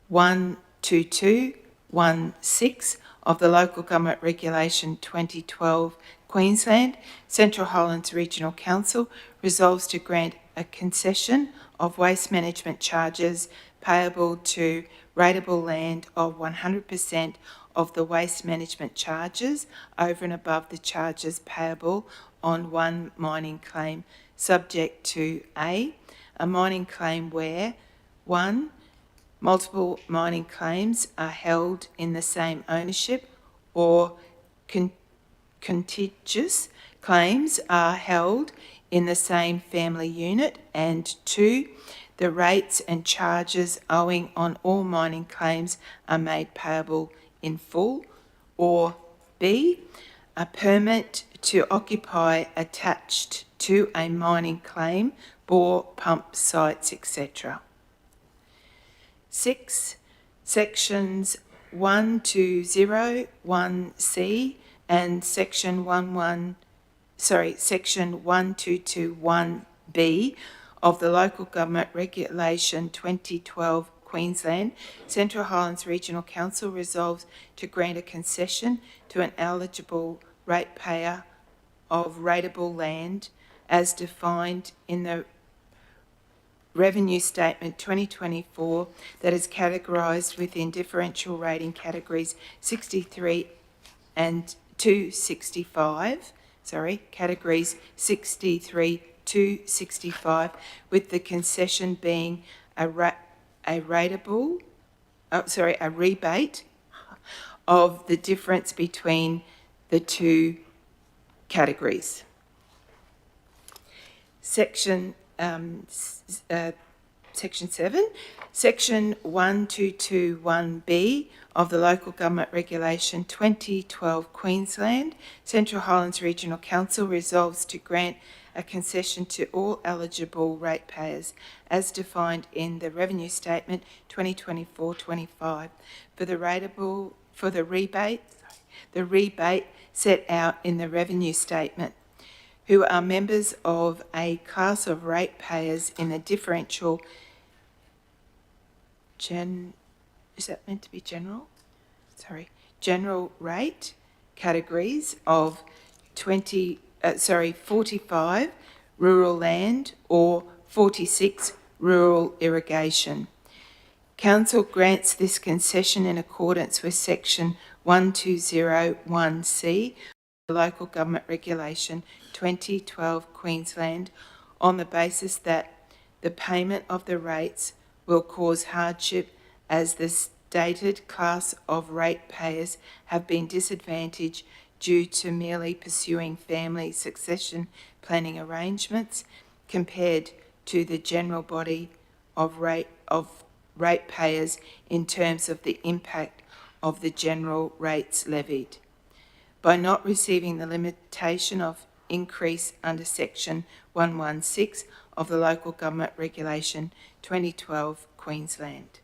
12216 of the Local Government Regulation 2012 Queensland, Central Highlands Regional Council resolves to grant a concession of waste management charges payable to rateable land of 100% of the waste management charges over and above the charges payable on one mining claim, subject to A mining claim where 1. Multiple mining claims are held in the same ownership, or contiguous claims are held in the same family unit, and 2. The rates and charges owing on all mining claims are made payable in full, or B. A permit to occupy attached to a mining claim, bore, pump sites, etc. 6. Sections 1201C and Section 1221B of the Local Government Regulation 2012 Queensland, Central Highlands Regional Council resolves to grant a concession to an eligible ratepayer of rateable land as defined in the Revenue Statement 2024 that is categorised within differential rating categories 63 and 265, categories 63 to 65, with the concession being a rebate of the difference between the two categories. Section 7, Section 1221B of the Local Government Regulation 2012 Queensland, Central Highlands Regional Council resolves to grant a concession to all eligible ratepayers as defined in the Revenue Statement 2024-25 for the rebate set out in the Revenue Statement, who are members of a class of ratepayers in the differential general rate categories of 45 rural land or 46 rural irrigation. Council grants this concession in accordance with Section 1201C the Local Government Regulation 2012 Queensland on the basis that the payment of the rates will cause hardship as the stated class of ratepayers have been disadvantaged due to merely pursuing family succession planning arrangements compared to the general body of ratepayers in terms of the impact of the general rates levied. By not receiving the limitation of increase under Section 116 of the Local Government Regulation 2012 Queensland.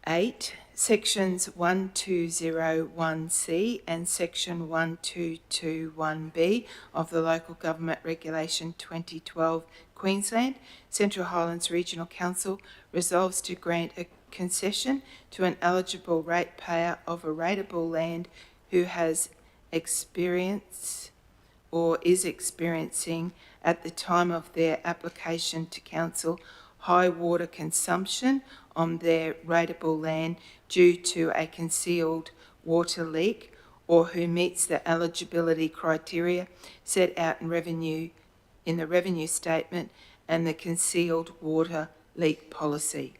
8. Sections 1201C and Section 1221B of the Local Government Regulation 2012 Queensland, Central Highlands Regional Council resolves to grant a concession to an eligible ratepayer of a rateable land who has experienced or is experiencing at the time of their application to council high water consumption on their rateable land due to a concealed water leak, or who meets the eligibility criteria set out in the revenue statement and the concealed water leak policy.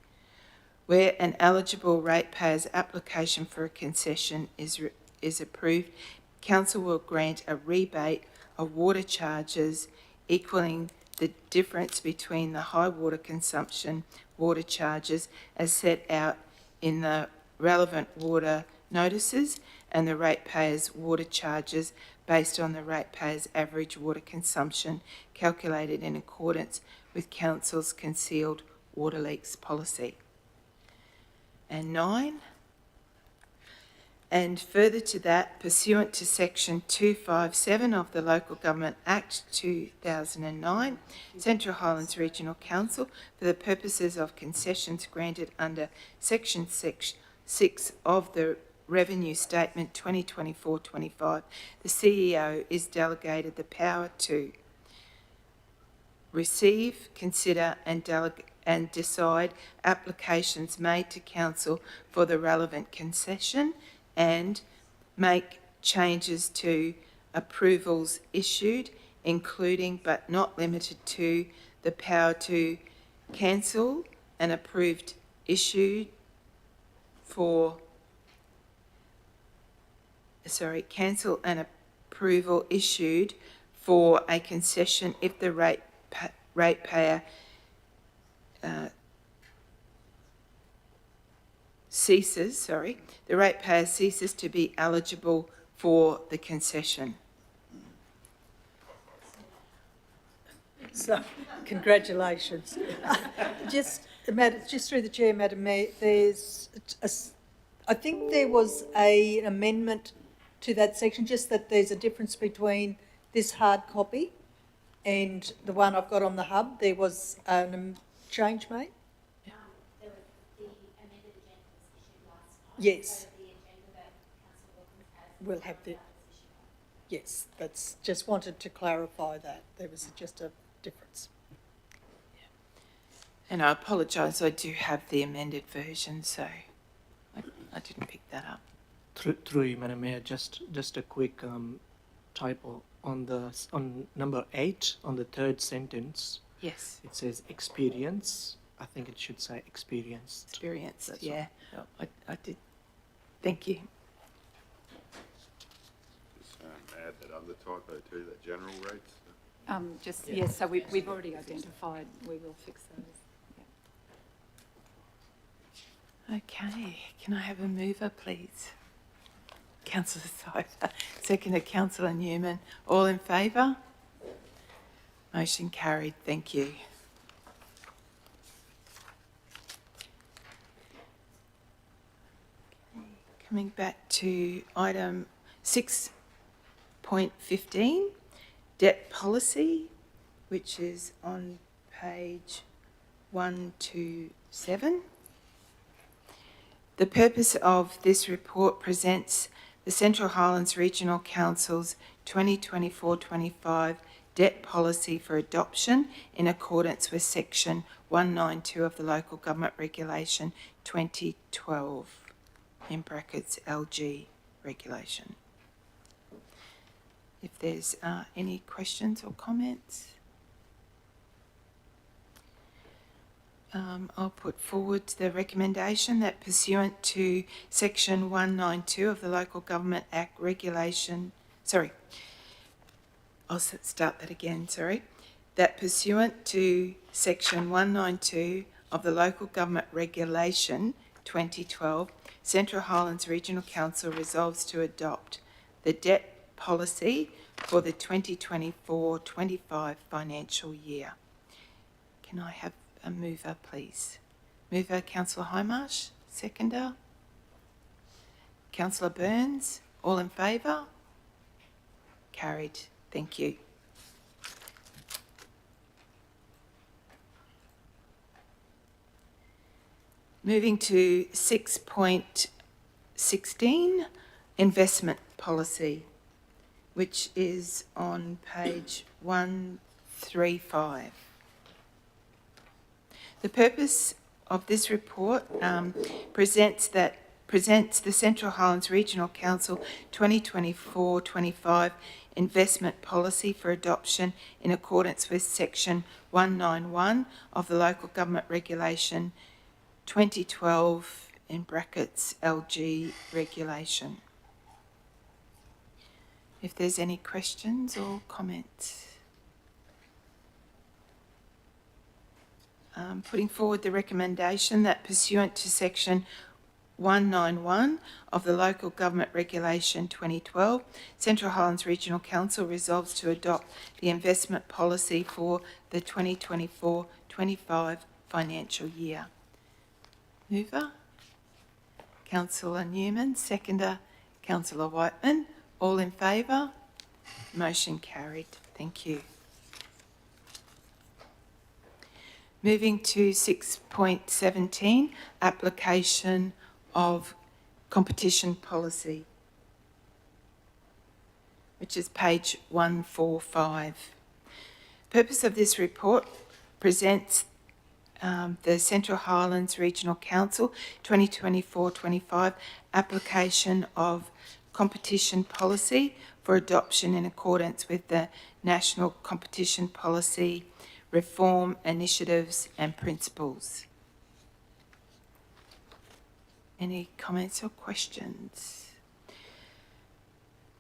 Where an eligible ratepayer's application for a concession is approved, council will grant a rebate of water charges equaling the difference between the high water consumption water charges as set out in the relevant water notices and the ratepayer's water charges based on the ratepayer's average water consumption calculated in accordance with council's concealed water leaks policy. And 9, And further to that, pursuant to Section 257 of the Local Government Act 2009, Central Highlands Regional Council, for the purposes of concessions granted under Section 6 of the Revenue Statement 2024-25, the CEO is delegated the power to receive, consider and decide applications made to council for the relevant concession and make changes to approvals issued, including but not limited to the power to cancel an approved issued for cancel an approval issued for a concession if the ratepayer ceases to be eligible for the concession. So, congratulations. Just through the chair, Madam Mayor, I think there was an amendment to that section, just that there's a difference between this hard copy and the one I've got on the hub. There was a change made? There was the amended agenda was issued last night. Yes. So the agenda that Councillor Wilkins has. We'll have the, yes, that's, just wanted to clarify that. There was just a difference. And I apologise, I do have the amended version, so I didn't pick that up. Through you, Madam Mayor, just a quick typo on number 8 on the third sentence. Yes, It says experience. I think it should say experienced. experienced, That's yeah. I did. Thank you. Just add that other typo too, that general rates. Yes, so we've already identified, we will fix those. Okay, can I have a mover, please? Councillor Syther, seconded Councillor Newman. All in favour? Motion carried, thank you. Coming back to item 6.15, debt policy, which is on page 127. The purpose of this report presents the Central Highlands Regional Council's 2024-25 debt policy for adoption in accordance with Section 192 of the Local Government Regulation 2012, in brackets LG regulation. If there's any questions or comments, I'll put forward the recommendation that pursuant to Section 192 of the Local Government Act regulation, that pursuant to Section 192 of the Local Government Regulation 2012, Central Highlands Regional Council resolves to adopt the debt policy for the 2024-25 financial year. Can I have a mover, please? Mover, Councillor Hindmarsh. Seconder, Councillor Burns. All in favour? Carried. Thank you. Moving to 6.16, investment policy, which is on page 135. The purpose of this report presents the Central Highlands Regional Council 2024-25 investment policy for adoption in accordance with Section 191 of the Local Government Regulation 2012, in brackets LG regulation. If there's any questions or comments. Putting forward the recommendation that pursuant to Section 191 of the Local Government Regulation 2012, Central Highlands Regional Council resolves to adopt the investment policy for the 2024-25 financial year. Mover, Councillor Newman. Seconder, Councillor Whiteman. All in favour? Motion carried. Thank you. Moving to 6.17, application of competition policy, which is page 145. Purpose of this report presents the Central Highlands Regional Council 2024-25 application of competition policy for adoption in accordance with the National Competition Policy Reform Initiatives and Principles. Any comments or questions?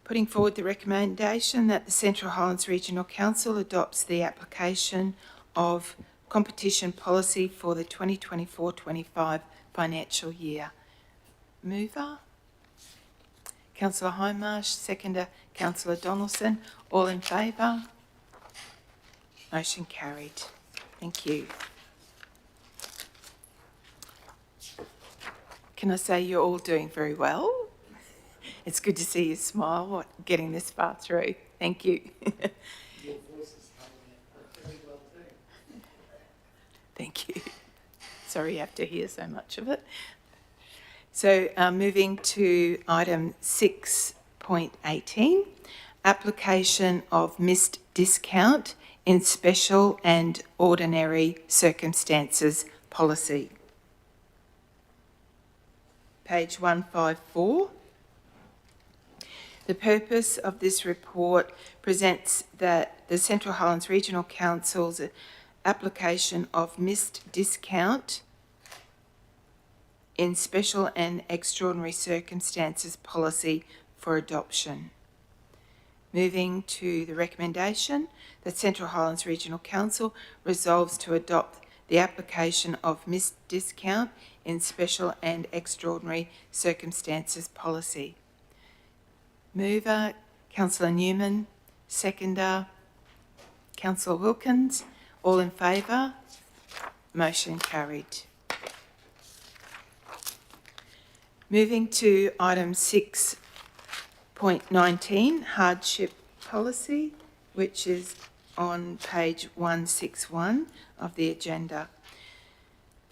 Putting forward the recommendation that the Central Highlands Regional Council adopts the application of competition policy for the 2024-25 financial year. Mover? Councillor Hindmarsh, seconder Councillor Donaldson. All in favour? Motion carried. Thank you. Can I say you're all doing very well? It's good to see you smile getting this far through. Thank you. Your voice is coming in very well too. Thank you. Sorry you have to hear so much of it. So moving to item 6.18, application of missed discount in special and ordinary circumstances policy. Page 154. The purpose of this report presents that the Central Highlands Regional Council's application of missed discount in special and extraordinary circumstances policy for adoption. Moving to the recommendation that Central Highlands Regional Council resolves to adopt the application of missed discount in special and extraordinary circumstances policy. Mover, Councillor Newman. Seconder, Councillor Wilkins. All in favour? Motion carried. Moving to item 6.19, hardship policy, which is on page 161 of the agenda.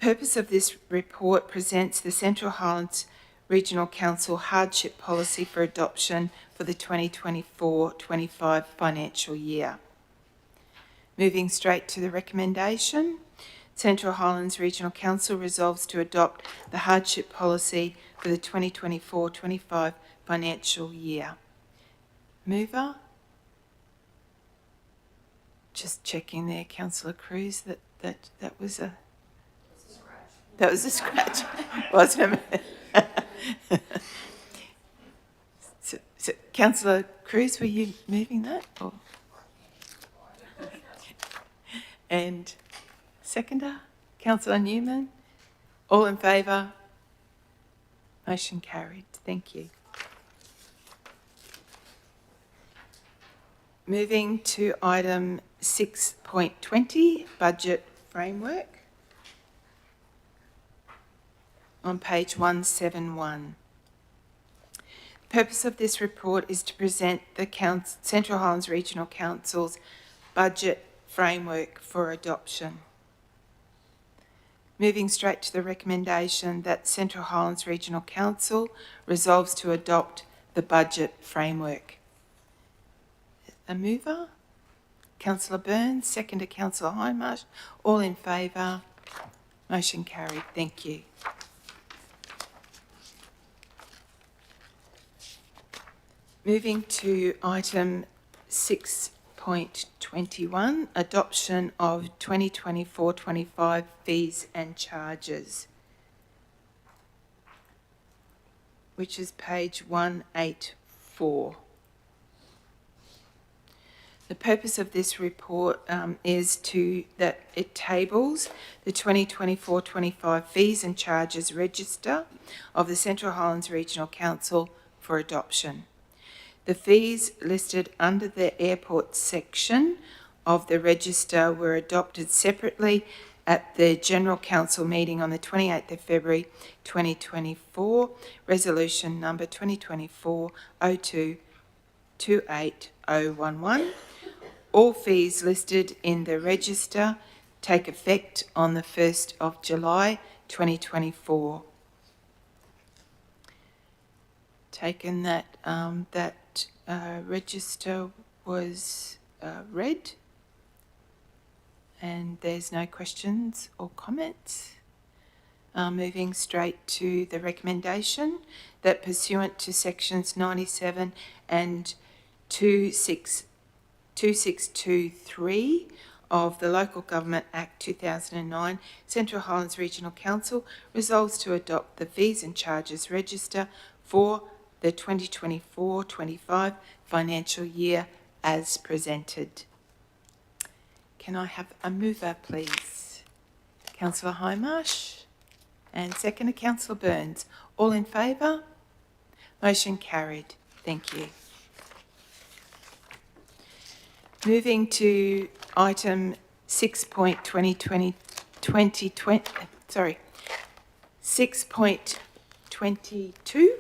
Purpose of this report presents the Central Highlands Regional Council hardship policy for adoption for the 2024-25 financial year. Moving straight to the recommendation, Central Highlands Regional Council resolves to adopt the hardship policy for the 2024-25 financial year. Mover? Just checking there, Councillor Cruz, that was a... That was a scratch, wasn't it? So, Councillor Cruz, were you moving that? Or? And seconder, Councillor Newman. All in favour? Motion carried. Thank you. Moving to item 6.20, budget framework. On page 171. The purpose of this report is to present the Central Highlands Regional Council's budget framework for adoption. Moving straight to the recommendation that Central Highlands Regional Council resolves to adopt the budget framework. A mover? Councillor Burns, seconder Councillor Hindmarsh. All in favour? Motion carried. Thank you. Moving to item 6.21, adoption of 2024-25 fees and charges, which is page 184. The purpose of this report is that it tables the 2024-25 fees and charges register of the Central Highlands Regional Council for adoption. The fees listed under the airport section of the register were adopted separately at the General Council meeting on the 28th of February 2024, resolution number 2024-02-28011. All fees listed in the register take effect on the 1st of July 2024. Taken that register was read, and there's no questions or comments. Moving straight to the recommendation that pursuant to sections 97 and 2623 of the Local Government Act 2009, Central Highlands Regional Council resolves to adopt the fees and charges register for the 2024-25 financial year as presented. Can I have a mover, please? Councillor Hindmarsh, and seconder, Councillor Burns. All in favour? Motion carried. Thank you. Moving to item 6.22,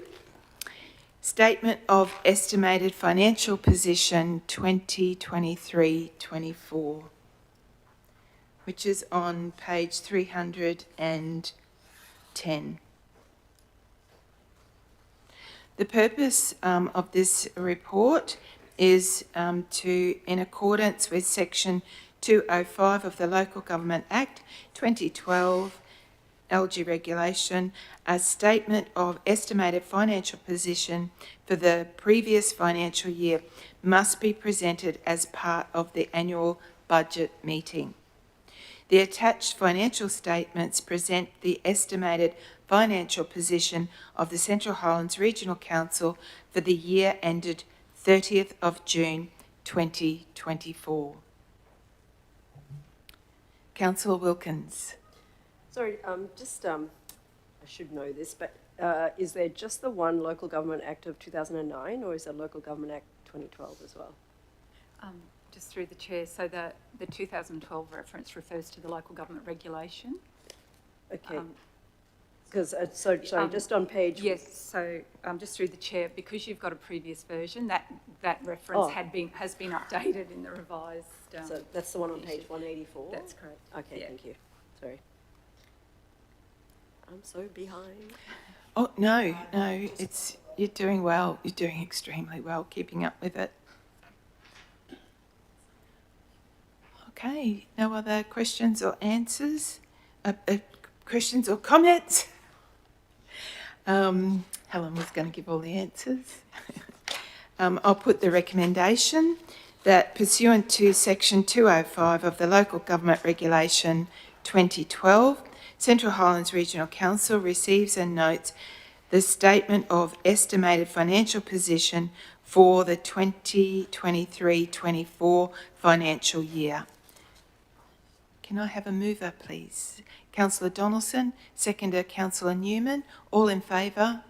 Statement of Estimated Financial Position 2023-24, which is on page 310. The purpose of this report is to, in accordance with section 205 of the Local Government Act 2012, LG regulation, a statement of estimated financial position for the previous financial year must be presented as part of the annual budget meeting. The attached financial statements present the estimated financial position of the Central Highlands Regional Council for the year ended 30th of June 2024. Councillor Wilkins. Sorry, I should know this, but is there just the one Local Government Act of 2009, or is there Local Government Act 2012 as well? Just through the chair, so the 2012 reference refers to the local government regulation. Okay. Because, just on page... Yes, so just through the chair, because you've got a previous version, that reference has been updated in the revised... so that's the one on page 184? That's correct. Okay, Yeah. thank you. Sorry. I'm so behind. Oh, no, you're doing well. You're doing extremely well, keeping up with it. Okay, no other questions or answers? Questions or comments? Helen was going to give all the answers. I'll put the recommendation that pursuant to section 205 of the Local Government Regulation 2012, Central Highlands Regional Council receives and notes the statement of estimated financial position for the 2023-24 financial year. Can I have a mover, please? Councillor Donaldson, seconder, Councillor Newman. All in favour?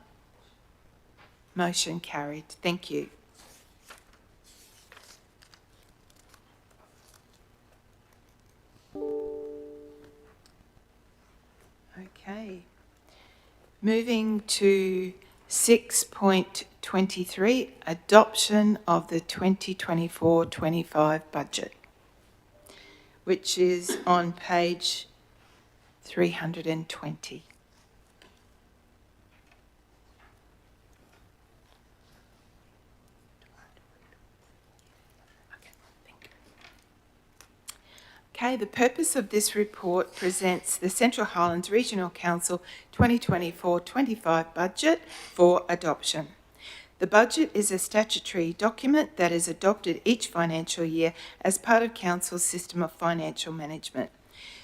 Motion carried. Thank you. Okay. Moving to 6.23, adoption of the 2024-25 budget, which is on page 320. Okay, the purpose of this report presents the Central Highlands Regional Council 2024-25 budget for adoption. The budget is a statutory document that is adopted each financial year as part of Council's system of financial management.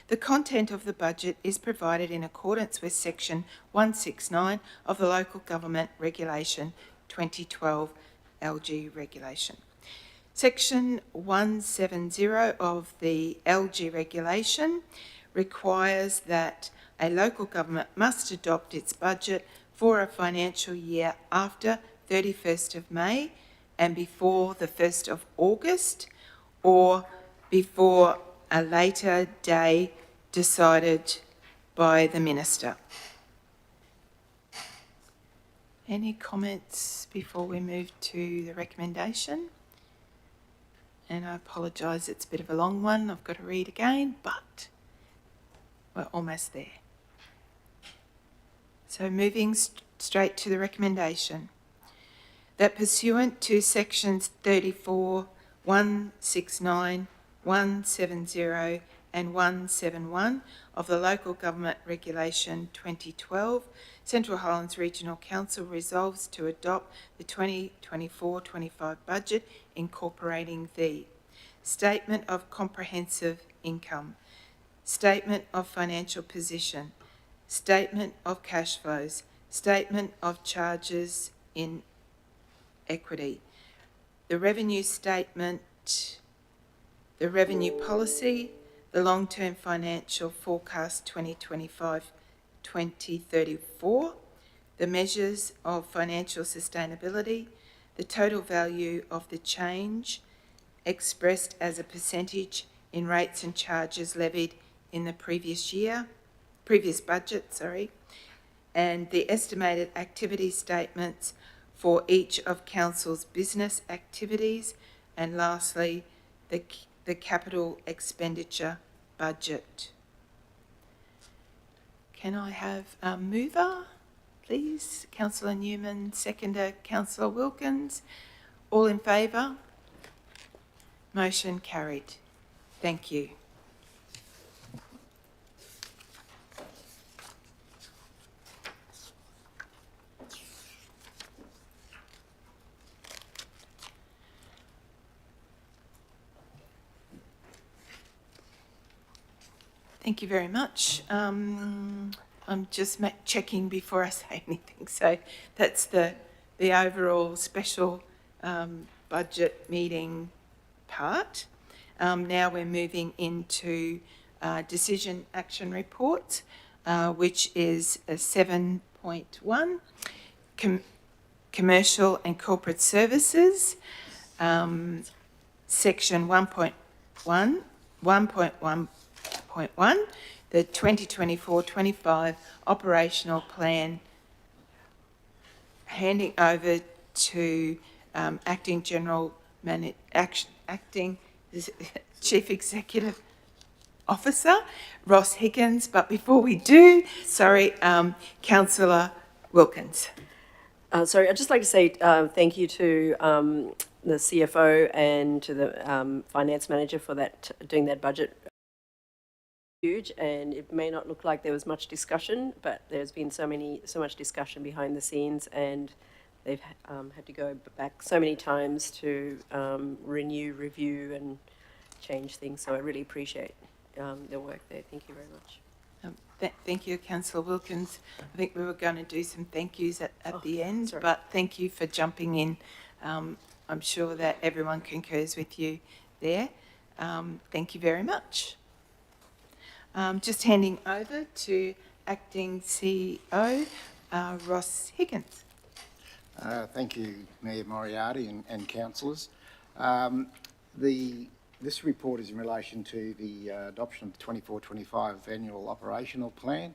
The content of the budget is provided in accordance with section 169 of the Local Government Regulation 2012 LG Regulation. Section 170 of the LG Regulation requires that a local government must adopt its budget for a financial year after 31st of May and before the 1st of August, or before a later day decided by the Minister. Any comments before we move to the recommendation? And I apologise, it's a bit of a long one, I've got to read again, but we're almost there. So moving straight to the recommendation. That pursuant to sections 34, 169, 170 and 171 of the Local Government Regulation 2012, Central Highlands Regional Council resolves to adopt the 2024-25 budget incorporating the Statement of Comprehensive Income, Statement of Financial Position, Statement of Cash Flows, Statement of Charges in Equity, the Revenue Statement, the Revenue Policy, the Long-Term Financial Forecast 2025-2034, the Measures of Financial Sustainability, the total value of the change expressed as a percentage in rates and charges levied in the previous budget, and the estimated activity statements for each of Council's business activities, and lastly, the capital expenditure budget. Can I have a mover, please? Councillor Newman, seconder, Councillor Wilkins. All in favour? Motion carried. Thank you. Thank you very much. I'm just checking before I say anything. So that's the overall special budget meeting part. Now we're moving into decision action reports, which is 7.1, commercial and corporate services, section 1.1, 1.1, the 2024-25 operational plan, handing over to acting Chief Executive Officer Ross Higgins. But before we do, Councillor Wilkins. Sorry, I'd just like to say thank you to the CFO and to the finance manager for doing that budget. Huge, and it may not look like there was much discussion, but there's been so much discussion behind the scenes, and they've had to go back so many times to review and change things. So I really appreciate their work there. Thank you very much. Thank you, Councillor Wilkins. I think we were going to do some thank yous at the end, sorry. but thank you for jumping in. I'm sure that everyone concurs with you there. Thank you very much. Just handing over to Acting CEO, Ross Higgins. Thank you, Mayor Moriarty and councillors. This report is in relation to the adoption of the 24-25 annual operational plan.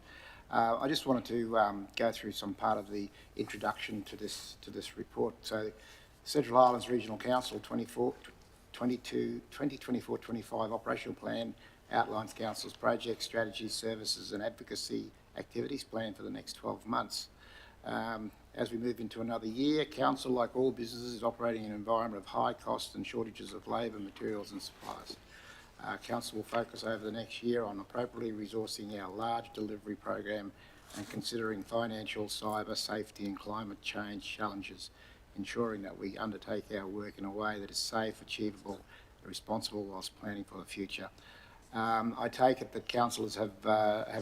I just wanted to go through some part of the introduction to this report. So, Central Highlands Regional Council 2024-25 operational plan outlines Council's projects, strategies, services and advocacy activities planned for the next 12 months. As we move into another year, Council, like all businesses, is operating in an environment of high costs and shortages of labour, materials and supplies. Council will focus over the next year on appropriately resourcing our large delivery program and considering financial, cyber, safety and climate change challenges, ensuring that we undertake our work in a way that is safe, achievable and responsible whilst planning for the future. I take it that councillors have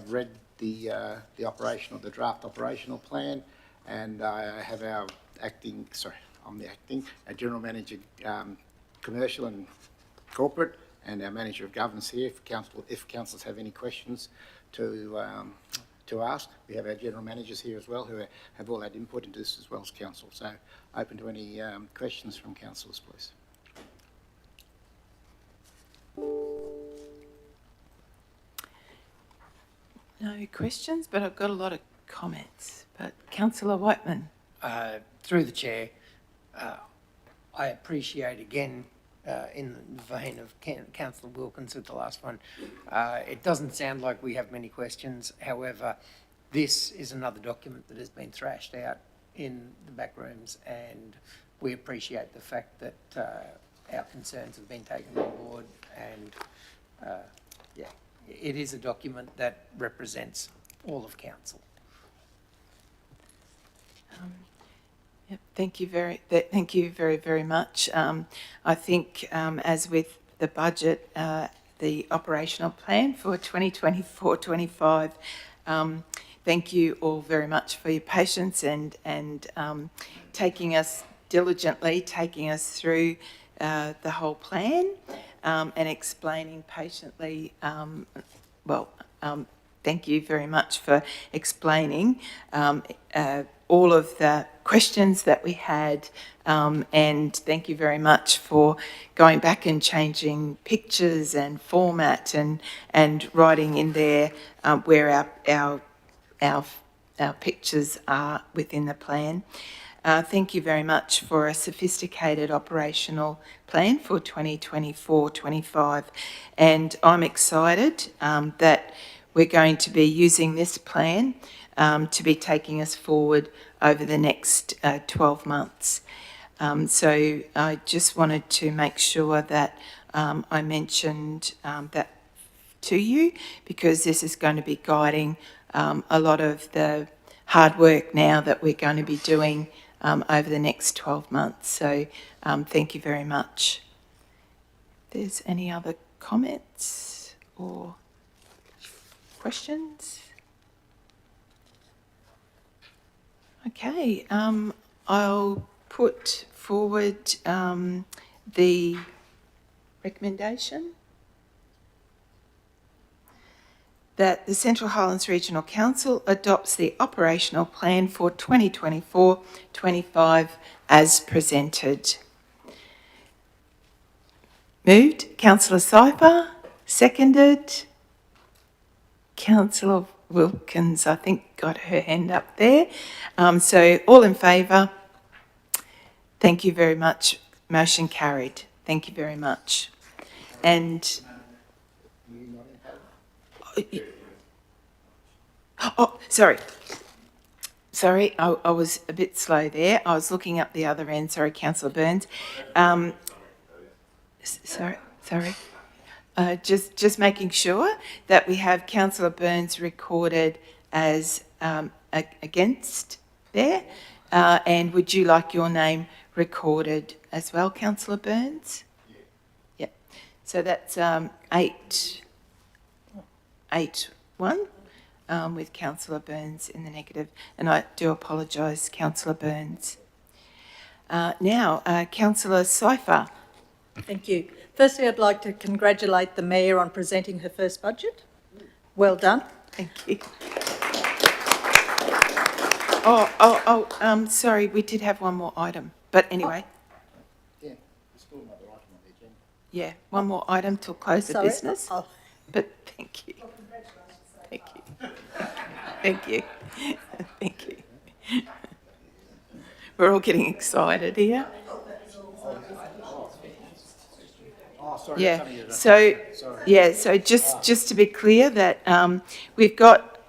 read the draft operational plan, and I have our General Manager Commercial and Corporate and our Manager of Governance here if councillors have any questions to ask. We have our General Managers here as well who have all had input into this as well as council. So open to any questions from councillors, please. no questions, but I've got a lot of comments. But Councillor Whiteman. Through the chair, I appreciate again, in the vein of Councillor Wilkins with the last one, it doesn't sound like we have many questions. However, this is another document that has been thrashed out in the back rooms, and we appreciate the fact that our concerns have been taken on board, and yeah, it is a document that represents all of council. Yep, thank you very much. I think, as with the budget, the operational plan for 2024-25, thank you all very much for your patience and taking us through the whole plan, and explaining patiently. Thank you very much for explaining all of the questions that we had, and thank you very much for going back and changing pictures and format and writing in there where our pictures are within the plan. Thank you very much for a sophisticated operational plan for 2024-25, and I'm excited that we're going to be using this plan to be taking us forward over the next 12 months. So I just wanted to make sure that I mentioned that to you, because this is going to be guiding a lot of the hard work now that we're going to be doing over the next 12 months. So thank you very much. If there's any other comments or questions? Okay, I'll put forward the recommendation that the Central Highlands Regional Council adopts the operational plan for 2024-25 as presented. Moved, Councillor Sypher. Seconded, Councillor Wilkins, I think, got her hand up there. So all in favour? Thank you very much. Motion carried. Thank you very much. And oh, sorry, I was a bit slow there. I was looking up the other end. Sorry, Councillor Burns. Sorry. Just making sure that we have Councillor Burns recorded as against there. And would you like your name recorded as well, Councillor Burns? Yeah. Yep. So that's 8-1 with Councillor Burns in the negative. And I do apologise, Councillor Burns. Now, Councillor Sypher. Thank you. Firstly, I'd like to congratulate the Mayor on presenting her first budget. Well done. Thank you. Sorry, we did have one more item. But anyway. Yeah, there's still another item on the agenda. Yeah, one more item till close of business. But thank you. Thank you. Thank you. Thank you. We're all getting excited here. Yeah. So just to be clear that we've got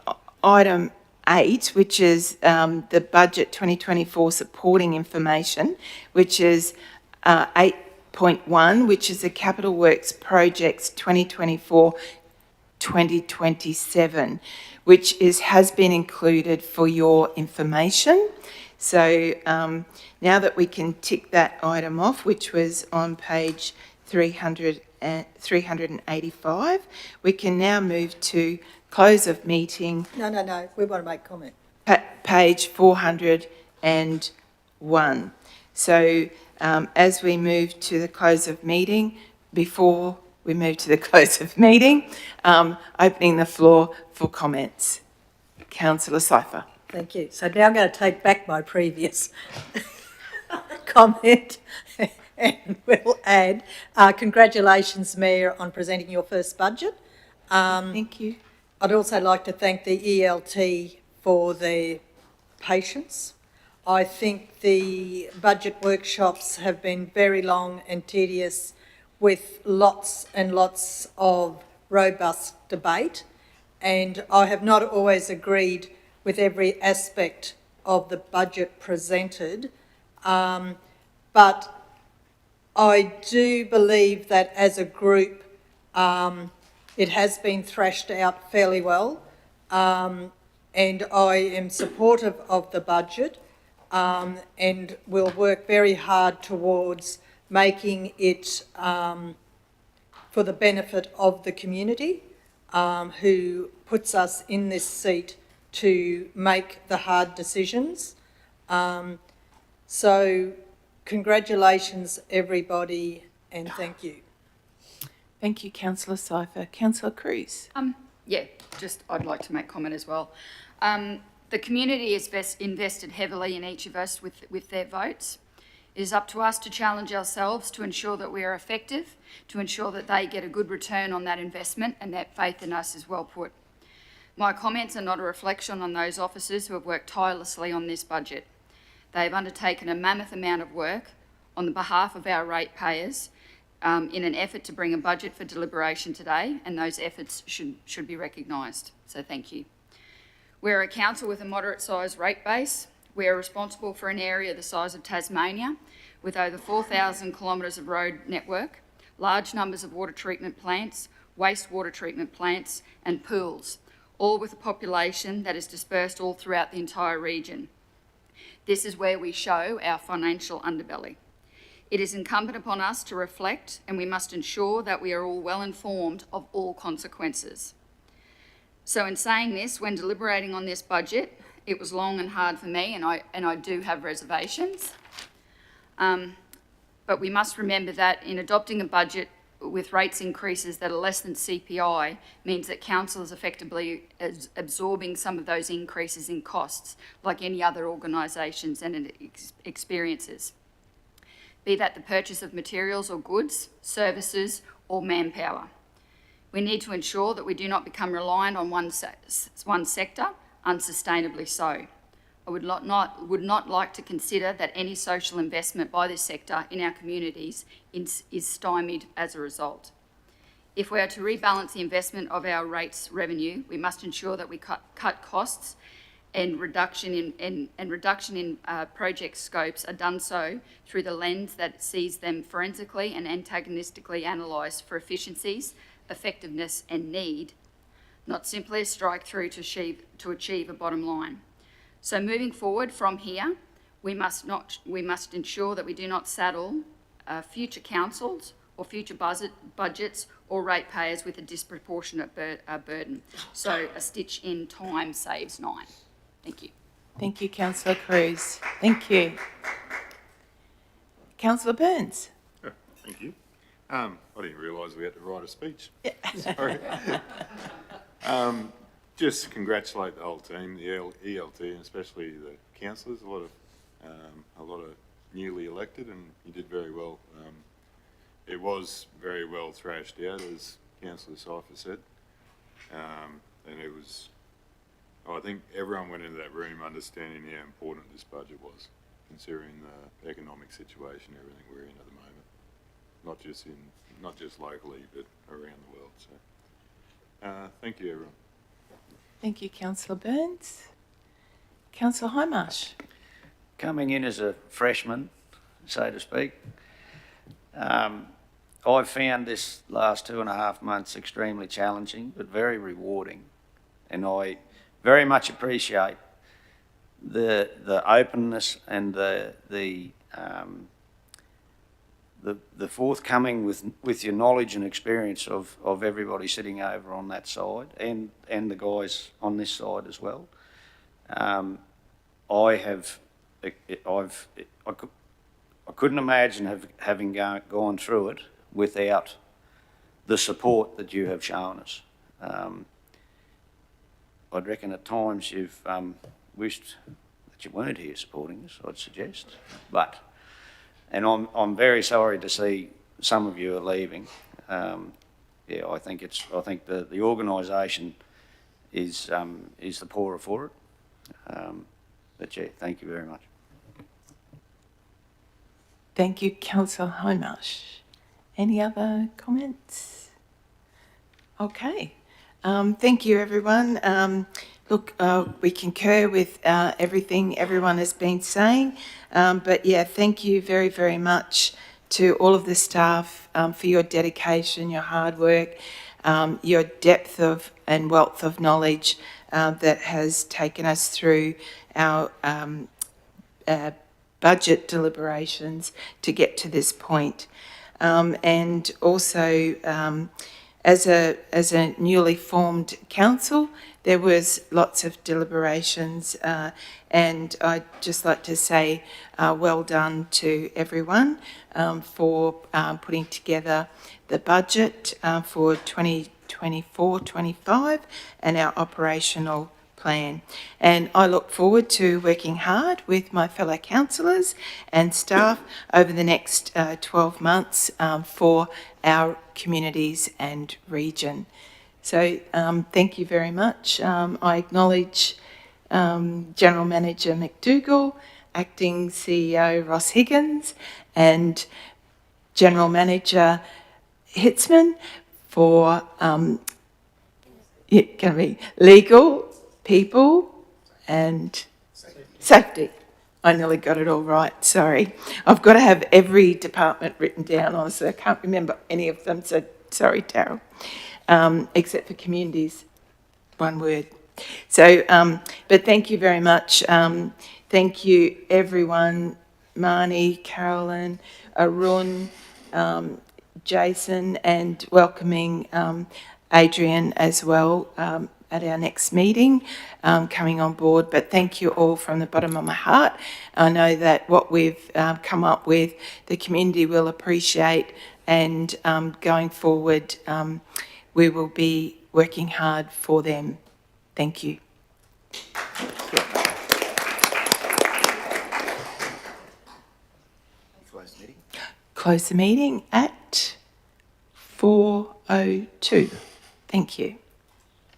item 8, which is the budget 2024 supporting information, which is 8.1, which is the Capital Works Projects 2024-2027, which has been included for your information. So now that we can tick that item off, which was on page 385, we can now move to close of meeting. No, we want to make comment. Page 401. So as we move to the close of meeting, before we move to the close of meeting, opening the floor for comments. Councillor Sypher. Thank you. So now I'm going to take back my previous comment and we'll add, congratulations, Mayor, on presenting your first budget. Thank you. I'd also like to thank the ELT for their patience. I think the budget workshops have been very long and tedious with lots and lots of robust debate, and I have not always agreed with every aspect of the budget presented, but I do believe that as a group it has been thrashed out fairly well, and I am supportive of the budget and will work very hard towards making it for the benefit of the community who puts us in this seat to make the hard decisions. So congratulations everybody, and thank you. Thank you, Councillor Cypher. Councillor Cruz. Yeah, I'd like to make comment as well. The community has invested heavily in each of us with their votes. It is up to us to challenge ourselves to ensure that we are effective, to ensure that they get a good return on that investment, and that faith in us is well put. My comments are not a reflection on those officers who have worked tirelessly on this budget. They have undertaken a mammoth amount of work on the behalf of our ratepayers in an effort to bring a budget for deliberation today, and those efforts should be recognised. So thank you. We're a council with a moderate-sized rate base. We are responsible for an area the size of Tasmania, with over 4,000 kilometres of road network, large numbers of water treatment plants, wastewater treatment plants and pools, all with a population that is dispersed all throughout the entire region. This is where we show our financial underbelly. It is incumbent upon us to reflect, and we must ensure that we are all well informed of all consequences. So in saying this, when deliberating on this budget, it was long and hard for me, and I do have reservations. But we must remember that in adopting a budget with rates increases that are less than CPI means that council is effectively absorbing some of those increases in costs, like any other organisations and it experiences. Be that the purchase of materials or goods, services or manpower. We need to ensure that we do not become reliant on one sector, unsustainably so. I would not like to consider that any social investment by this sector in our communities is stymied as a result. If we are to rebalance the investment of our rates revenue, we must ensure that we cut costs and reduction in project scopes are done so through the lens that sees them forensically and antagonistically analysed for efficiencies, effectiveness and need, not simply a strike through to achieve a bottom line. So moving forward from here, we must ensure that we do not saddle future councils or future budgets or ratepayers with a disproportionate burden. So a stitch in time saves 9. Thank you. Thank you, Councillor Cruz. Thank you. Councillor Burns. Oh, thank you. I didn't realise we had to write a speech. Sorry. Just congratulate the whole team, the ELT, and especially the councillors. A lot of newly elected, and you did very well. It was very well thrashed out, as Councillor Cypher said, and it was. I think everyone went into that room understanding how important this budget was, considering the economic situation, everything we're in at the moment, not just locally, but around the world. So, thank you, everyone. Thank you, Councillor Burns. Councillor Highmarsh. Coming in as a freshman, so to speak, I've found this last 2.5 months extremely challenging, but very rewarding, and I very much appreciate the openness and the forthcoming with your knowledge and experience of everybody sitting over on that side and the guys on this side as well. I couldn't imagine having gone through it without the support that you have shown us. I'd reckon at times you've wished that you weren't here supporting us, I'd suggest. And I'm very sorry to see some of you are leaving. Yeah, I think the organisation is the poorer for it. But yeah, thank you very much. Thank you, Councillor Hindmarsh. Any other comments? Okay. Thank you, everyone. We concur with everything everyone has been saying. But yeah, thank you very, very much to all of the staff for your dedication, your hard work, your depth of and wealth of knowledge that has taken us through our budget deliberations to get to this point. And also, as a newly formed council, there was lots of deliberations, and I'd just like to say well done to everyone for putting together the budget for 2024-25 and our operational plan. And I look forward to working hard with my fellow councillors and staff over the next 12 months for our communities and region. So thank you very much. I acknowledge General Manager McDougall, Acting CEO Ross Higgins, and General Manager Hitzman for going to be legal, people and safety. I nearly got it all right, sorry. I've got to have every department written down, honestly. I can't remember any of them, so sorry, Darryl. Except for communities, one word. So, but thank you very much. Thank you, everyone, Marnie, Carolyn, Arun, Jason, and welcoming Adrian as well at our next meeting, coming on board. But thank you all from the bottom of my heart. I know that what we've come up with, the community will appreciate, and going forward, we will be working hard for them. Thank you. Close the meeting at 4:02. Thank you.